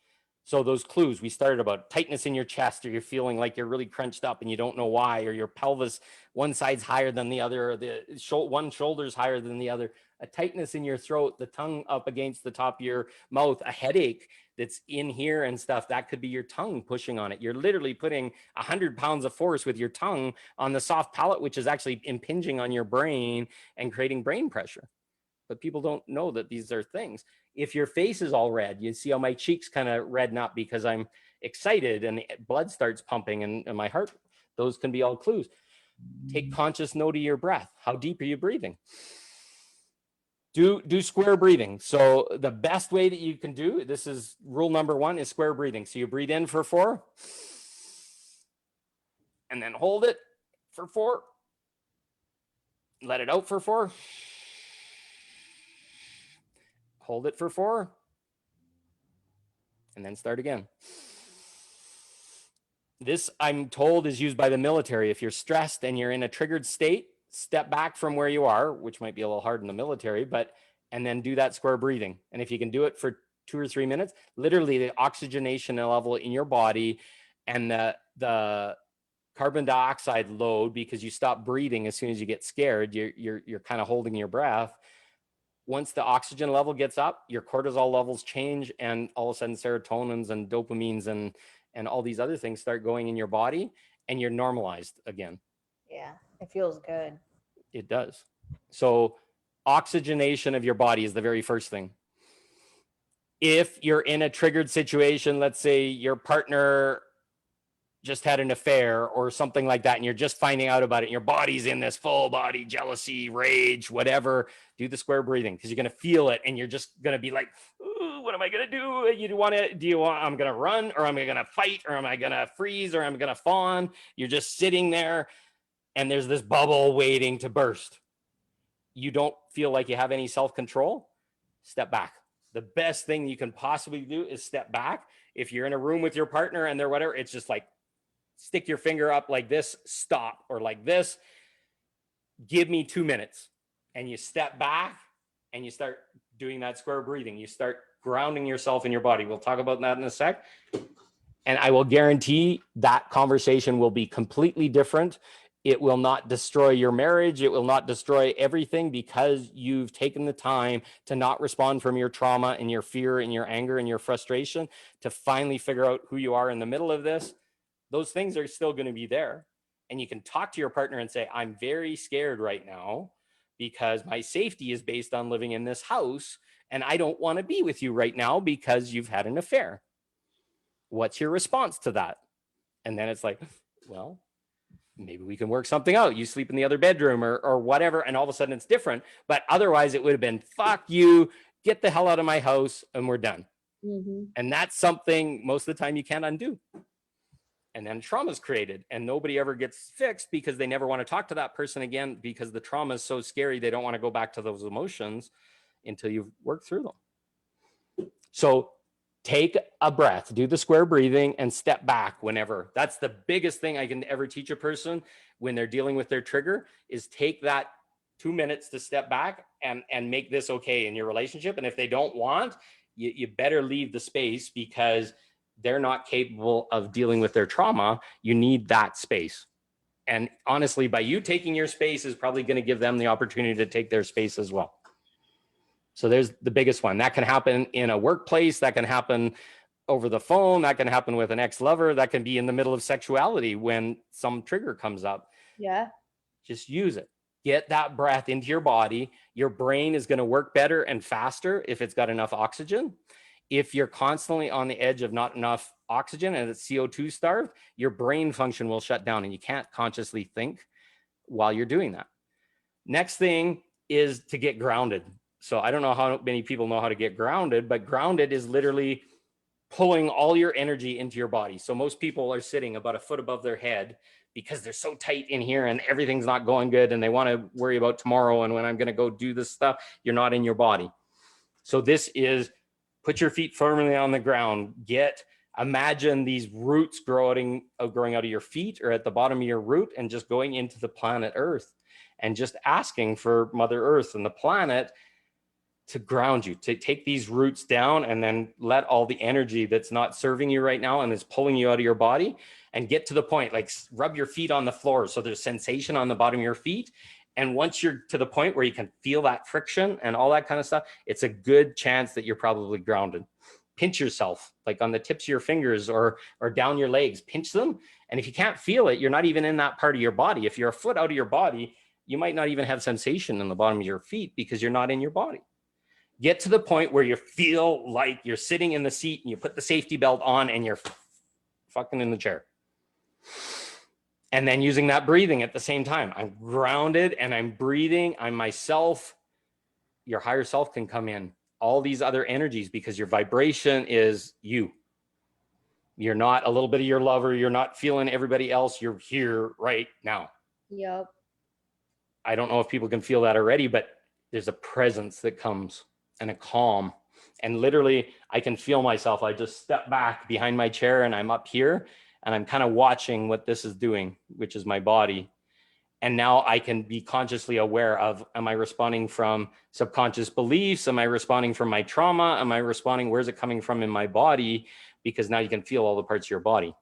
[SPEAKER 1] So those clues we started about, tightness in your chest, or you're feeling like you're really crunched up and you don't know why, or your pelvis, one side's higher than the other, or one shoulder's higher than the other, a tightness in your throat, the tongue up against the top of your mouth, a headache that's in here and stuff, that could be your tongue pushing on it. You're literally putting 100 pounds of force with your tongue on the soft palate, which is actually impinging on your brain and creating brain pressure. But people don't know that these are things. If your face is all red, you see how my cheeks kind of redden up because I'm excited and the blood starts pumping and my heart, those can be all clues. Take conscious note of your breath. How deep are you breathing? Do square breathing. So the best way that you can do, this is rule number 1, is square breathing. So you breathe in for 4 and then hold it for 4. Let it out for 4. Hold it for 4 and then start again. This, I'm told, is used by the military. If you're stressed and you're in a triggered state, step back from where you are, which might be a little hard in the military, and then do that square breathing. And if you can do it for 2 or 3 minutes, literally the oxygenation level in your body and the carbon dioxide load, because you stop breathing as soon as you get scared, you're kind of holding your breath. Once the oxygen level gets up, your cortisol levels change, and all of a sudden serotonins and dopamines and all these other things start going in your body, and you're normalized again.
[SPEAKER 2] Yeah, it feels good.
[SPEAKER 1] It does. So oxygenation of your body is the very first thing. If you're in a triggered situation, let's say your partner just had an affair or something like that, and you're just finding out about it, and your body's in this full body jealousy, rage, whatever, do the square breathing, because you're going to feel it, and you're just going to be like, what am I going to do? I'm going to run, or am I going to fight, or am I going to freeze, or am I going to fawn? You're just sitting there, and there's this bubble waiting to burst. You don't feel like you have any self-control. Step back. The best thing you can possibly do is step back. If you're in a room with your partner and they're whatever, it's just like, stick your finger up like this, stop, or like this, give me 2 minutes. And you step back and you start doing that square breathing. You start grounding yourself in your body. We'll talk about that in a sec. And I will guarantee that conversation will be completely different. It will not destroy your marriage. It will not destroy everything, because you've taken the time to not respond from your trauma and your fear and your anger and your frustration, to finally figure out who you are in the middle of this. Those things are still going to be there. And you can talk to your partner and say, I'm very scared right now because my safety is based on living in this house, and I don't want to be with you right now because you've had an affair. What's your response to that? And then it's like, well, maybe we can work something out. You sleep in the other bedroom or whatever. And all of a sudden it's different. But otherwise it would have been, fuck you, get the hell out of my house, and we're done. Mm-hmm. And that's something most of the time you can't undo. And then trauma is created, and nobody ever gets fixed because they never want to talk to that person again, because the trauma is so scary. They don't want to go back to those emotions until you've worked through them. So take a breath, do the square breathing, and step back whenever. That's the biggest thing I can ever teach a person when they're dealing with their trigger, is take that 2 minutes to step back and make this okay in your relationship. And if they don't want, you better leave the space, because they're not capable of dealing with their trauma. You need that space. And honestly, by you taking your space is probably going to give them the opportunity to take their space as well. So there's the biggest one. That can happen in a workplace. That can happen over the phone. That can happen with an ex-lover. That can be in the middle of sexuality when some trigger comes up.
[SPEAKER 2] Yeah.
[SPEAKER 1] Just use it. Get that breath into your body. Your brain is going to work better and faster if it's got enough oxygen. If you're constantly on the edge of not enough oxygen and it's CO2 starved, your brain function will shut down, and you can't consciously think while you're doing that. Next thing is to get grounded. So I don't know how many people know how to get grounded, but grounded is literally pulling all your energy into your body. So most people are sitting about a foot above their head because they're so tight in here and everything's not going good, and they want to worry about tomorrow and when I'm going to go do this stuff. You're not in your body. So this is, put your feet firmly on the ground. Imagine these roots growing out of your feet or at the bottom of your root, and just going into the planet Earth, and just asking for Mother Earth and the planet to ground you, to take these roots down, and then let all the energy that's not serving you right now and is pulling you out of your body, and get to the point, like rub your feet on the floor so there's sensation on the bottom of your feet. And once you're to the point where you can feel that friction and all that kind of stuff, it's a good chance that you're probably grounded. Pinch yourself, like on the tips of your fingers or down your legs, pinch them. And if you can't feel it, you're not even in that part of your body. If you're a foot out of your body, you might not even have sensation in the bottom of your feet because you're not in your body. Get to the point where you feel like you're sitting in the seat and you put the safety belt on and you're fucking in the chair. And then using that breathing at the same time. I'm grounded and I'm breathing. I'm myself. Your higher self can come in. All these other energies, because your vibration is you. You're not a little bit of your lover. You're not feeling everybody else. You're here right now.
[SPEAKER 2] Yep.
[SPEAKER 1] I don't know if people can feel that already, but there's a presence that comes and a calm. And literally, I can feel myself. I just step back behind my chair and I'm up here. And I'm kind of watching what this is doing, which is my body. And now I can be consciously aware of, am I responding from subconscious beliefs? Am I responding from my trauma? Am I responding, where's it coming from in my body? Because now you can feel all the parts of your body.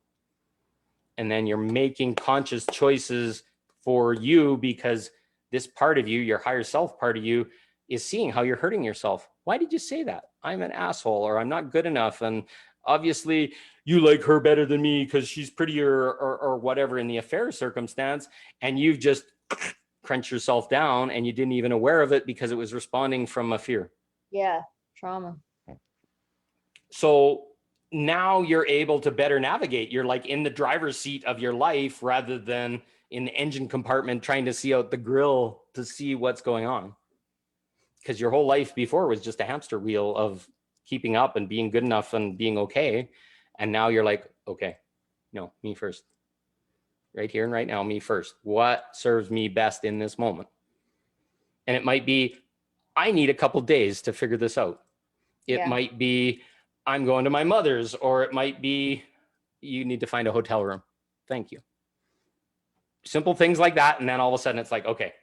[SPEAKER 1] And then you're making conscious choices for you, because this part of you, your higher self part of you, is seeing how you're hurting yourself. Why did you say that? I'm an asshole, or I'm not good enough. And obviously you like her better than me because she's prettier or whatever in the affair circumstance. And you've just crunched yourself down and you didn't even aware of it because it was responding from a fear.
[SPEAKER 2] Yeah. Trauma.
[SPEAKER 1] So now you're able to better navigate. You're like in the driver's seat of your life rather than in the engine compartment trying to see out the grill to see what's going on. Because your whole life before was just a hamster wheel of keeping up and being good enough and being okay. And now you're like, okay, no, me first. Right here and right now, me first. What serves me best in this moment? And it might be, I need a couple days to figure this out. It might be, I'm going to my mother's, or it might be, you need to find a hotel room. Thank you. Simple things like that. And then all of a sudden it's like, okay,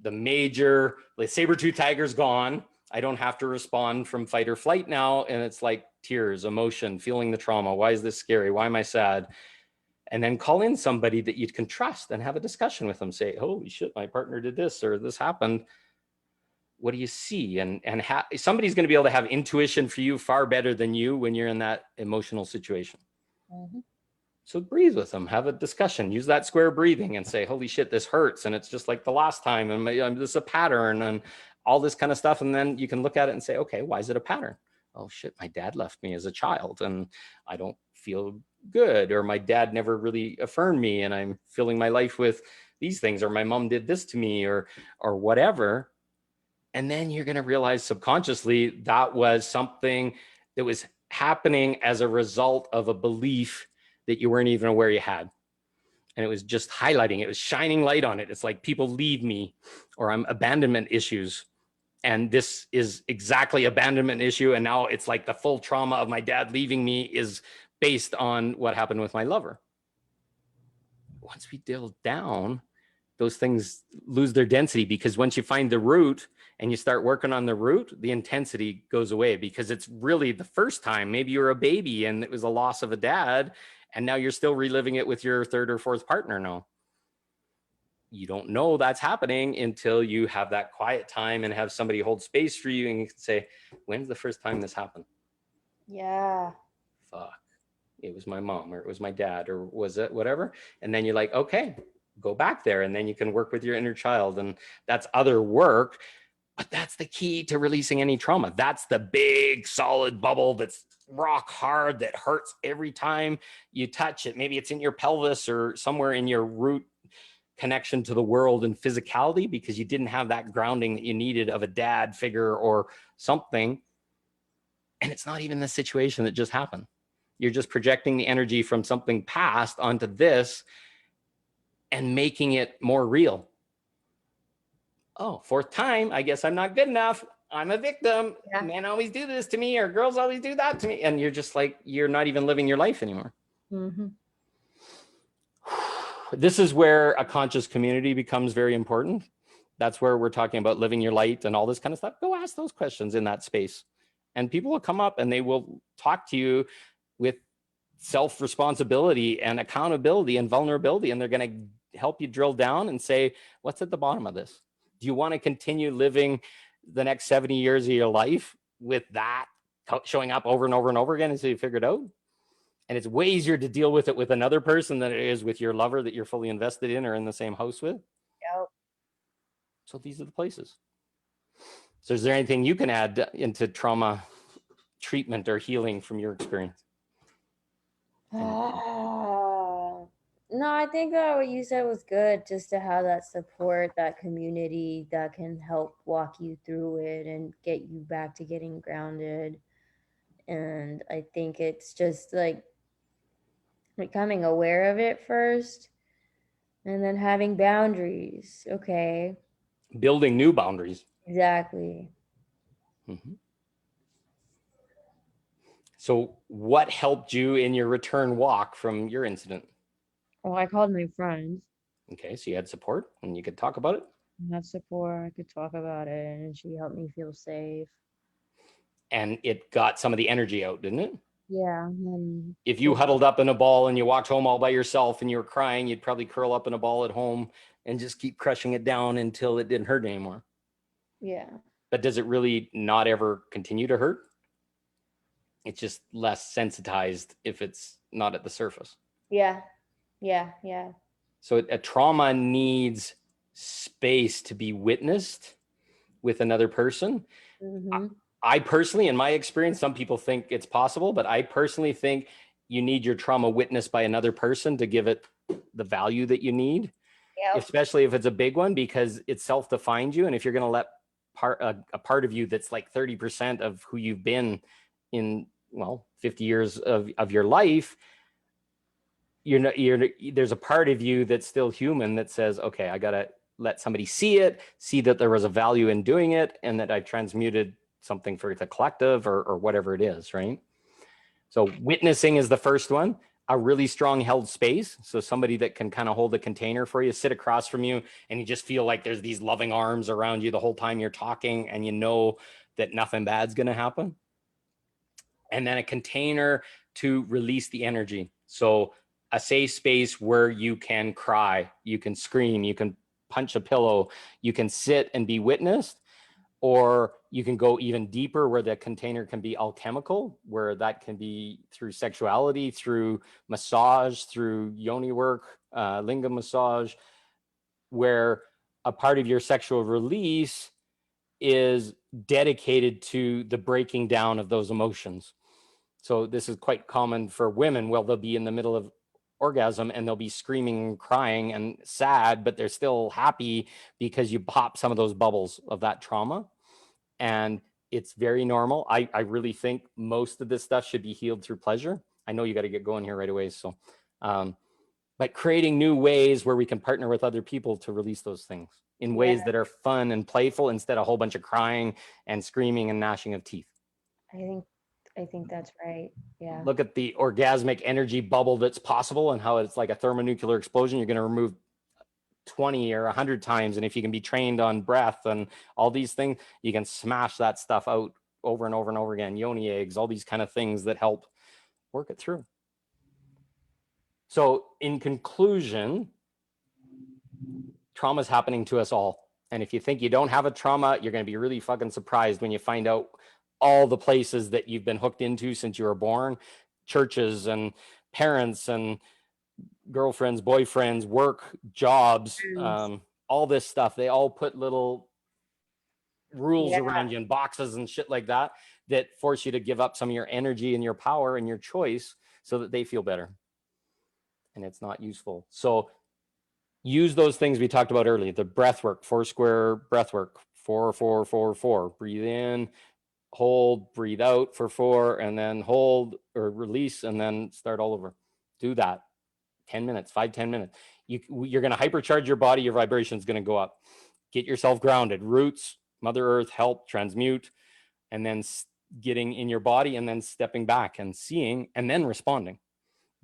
[SPEAKER 1] the major, like saber-tooth tiger's gone. I don't have to respond from fight or flight now. And it's like tears, emotion, feeling the trauma. Why is this scary? Why am I sad? And then call in somebody that you can trust and have a discussion with them. Say, holy shit, my partner did this or this happened. What do you see? And somebody's going to be able to have intuition for you far better than you when you're in that emotional situation. Mm-hmm. So breathe with them, have a discussion, use that square breathing and say, holy shit, this hurts. And it's just like the last time. And this is a pattern and all this kind of stuff. And then you can look at it and say, okay, why is it a pattern? Oh shit, my dad left me as a child and I don't feel good. Or my dad never really affirmed me and I'm filling my life with these things. Or my mom did this to me or whatever. And then you're going to realize subconsciously that was something that was happening as a result of a belief that you weren't even aware you had. And it was just highlighting, it was shining light on it. It's like people leave me or I'm abandonment issues. And this is exactly abandonment issue. And now it's like the full trauma of my dad leaving me is based on what happened with my lover. Once we drill down, those things lose their density because once you find the root and you start working on the root, the intensity goes away because it's really the first time. Maybe you were a baby and it was a loss of a dad and now you're still reliving it with your third or fourth partner. No, you don't know that's happening until you have that quiet time and have somebody hold space for you and you can say, when's the first time this happened?
[SPEAKER 2] Yeah.
[SPEAKER 1] Fuck. It was my mom or it was my dad or was it whatever. And then you're like, okay, go back there. And then you can work with your inner child. And that's other work. But that's the key to releasing any trauma. That's the big solid bubble that's rock hard, that hurts every time you touch it. Maybe it's in your pelvis or somewhere in your root connection to the world and physicality because you didn't have that grounding that you needed of a dad figure or something. And it's not even the situation that just happened. You're just projecting the energy from something past onto this and making it more real. Oh, fourth time, I guess I'm not good enough. I'm a victim. Yeah. Men always do this to me or girls always do that to me. And you're just like, you're not even living your life anymore. Mm-hmm. This is where a conscious community becomes very important. That's where we're talking about living your light and all this kind of stuff. Go ask those questions in that space. And people will come up and they will talk to you with self-responsibility and accountability and vulnerability. And they're going to help you drill down and say, what's at the bottom of this? Do you want to continue living the next 70 years of your life with that showing up over and over and over again until you figure it out? And it's way easier to deal with it with another person than it is with your lover that you're fully invested in or in the same house with. Yep. So these are the places. So is there anything you can add into trauma treatment or healing from your experience?
[SPEAKER 2] No, I think what you said was good, just to have that support, that community that can help walk you through it and get you back to getting grounded. And I think it's just like becoming aware of it first and then having boundaries. Okay.
[SPEAKER 1] Building new boundaries.
[SPEAKER 2] Exactly.
[SPEAKER 1] Mm-hmm. So what helped you in your return walk from your incident?
[SPEAKER 2] Well, I called my friends.
[SPEAKER 1] Okay, so you had support and you could talk about it?
[SPEAKER 2] I had support, I could talk about it, and she helped me feel safe.
[SPEAKER 1] And it got some of the energy out, didn't it?
[SPEAKER 2] Yeah.
[SPEAKER 1] If you huddled up in a ball and you walked home all by yourself and you were crying, you'd probably curl up in a ball at home and just keep crushing it down until it didn't hurt anymore.
[SPEAKER 2] Yeah.
[SPEAKER 1] But does it really not ever continue to hurt? It's just less sensitized if it's not at the surface.
[SPEAKER 2] Yeah. Yeah. Yeah.
[SPEAKER 1] So a trauma needs space to be witnessed with another person. Mm-hmm. I personally, in my experience, some people think it's possible, but I personally think you need your trauma witnessed by another person to give it the value that you need,
[SPEAKER 2] Yep.
[SPEAKER 1] especially if it's a big one, because it self-defines you. And if you're going to let a part of you that's like 30% of who you've been in, well, 50 years of your life, there's a part of you that's still human that says, okay, I got to let somebody see it, see that there was a value in doing it, and that I transmuted something for the collective or whatever it is, right? So witnessing is the first one. A really strong held space. So somebody that can kind of hold a container for you, sit across from you, and you just feel like there's these loving arms around you the whole time you're talking, and you know that nothing bad's going to happen. And then a container to release the energy. So a safe space where you can cry, you can scream, you can punch a pillow, you can sit and be witnessed, or you can go even deeper where the container can be alchemical, where that can be through sexuality, through massage, through yoni work, lingam massage, where a part of your sexual release is dedicated to the breaking down of those emotions. So this is quite common for women. Well, they'll be in the middle of orgasm and they'll be screaming and crying and sad, but they're still happy because you pop some of those bubbles of that trauma. And it's very normal. I really think most of this stuff should be healed through pleasure. I know you got to get going here right away. So, but creating new ways where we can partner with other people to release those things in ways that are fun and playful instead of a whole bunch of crying and screaming and gnashing of teeth.
[SPEAKER 2] I think that's right. Yeah.
[SPEAKER 1] Look at the orgasmic energy bubble that's possible and how it's like a thermonuclear explosion. You're going to remove 20 or 100 times. And if you can be trained on breath and all these things, you can smash that stuff out over and over and over again. Yoni eggs, all these kind of things that help work it through. So in conclusion, trauma is happening to us all. And if you think you don't have a trauma, you're going to be really fucking surprised when you find out all the places that you've been hooked into since you were born, churches and parents and girlfriends, boyfriends, work, jobs, all this stuff. They all put little rules around you and boxes and shit like that that force you to give up some of your energy and your power and your choice so that they feel better. And it's not useful. So use those things we talked about earlier, the breath work, 4 square breath work, 4, 4, 4, 4. Breathe in, hold, breathe out for 4, and then hold or release, and then start all over. Do that 10 minutes, 5-10 minutes. You're going to hypercharge your body. Your vibration is going to go up. Get yourself grounded. Roots, Mother Earth, help transmute, and then getting in your body, and then stepping back and seeing, and then responding.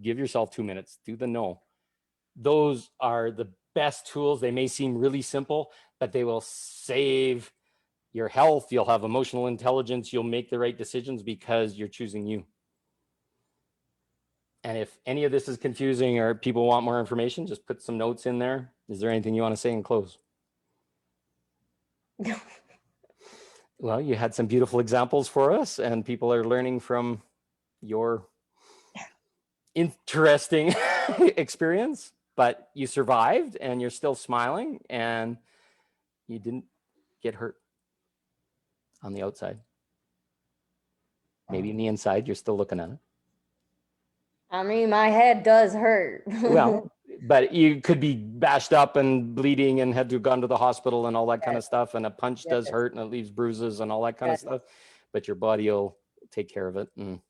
[SPEAKER 1] Give yourself 2 minutes. Do the no. Those are the best tools. They may seem really simple, but they will save your health. You'll have emotional intelligence. You'll make the right decisions because you're choosing you. And if any of this is confusing or people want more information, just put some notes in there. Is there anything you want to say in close? Well, you had some beautiful examples for us, and people are learning from your interesting experience, but you survived and you're still smiling and you didn't get hurt on the outside. Maybe in the inside, you're still looking at it.
[SPEAKER 2] I mean, my head does hurt.
[SPEAKER 1] Well, but you could be bashed up and bleeding and had to have gone to the hospital and all that kind of stuff. And a punch does hurt and it leaves bruises and all that kind of stuff. But your body will take care of it. And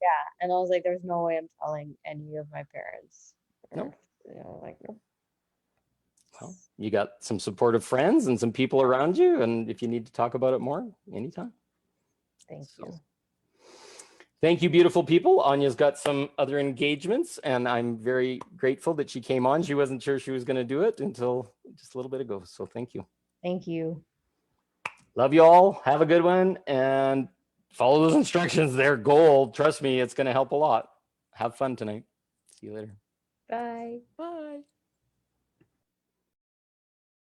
[SPEAKER 2] and I was like, there's no way I'm telling any of my parents.
[SPEAKER 1] No.
[SPEAKER 2] No.
[SPEAKER 1] Well, you got some supportive friends and some people around you. And if you need to talk about it more, anytime.
[SPEAKER 2] Thank you.
[SPEAKER 1] Thank you, beautiful people. Anya's got some other engagements, and I'm very grateful that she came on. She wasn't sure she was going to do it until just a little bit ago. So thank you.
[SPEAKER 2] Thank you.
[SPEAKER 1] Love you all. Have a good one, and follow those instructions. They're gold. Trust me, it's going to help a lot. Have fun tonight. See you later.
[SPEAKER 2] Bye.
[SPEAKER 1] Bye.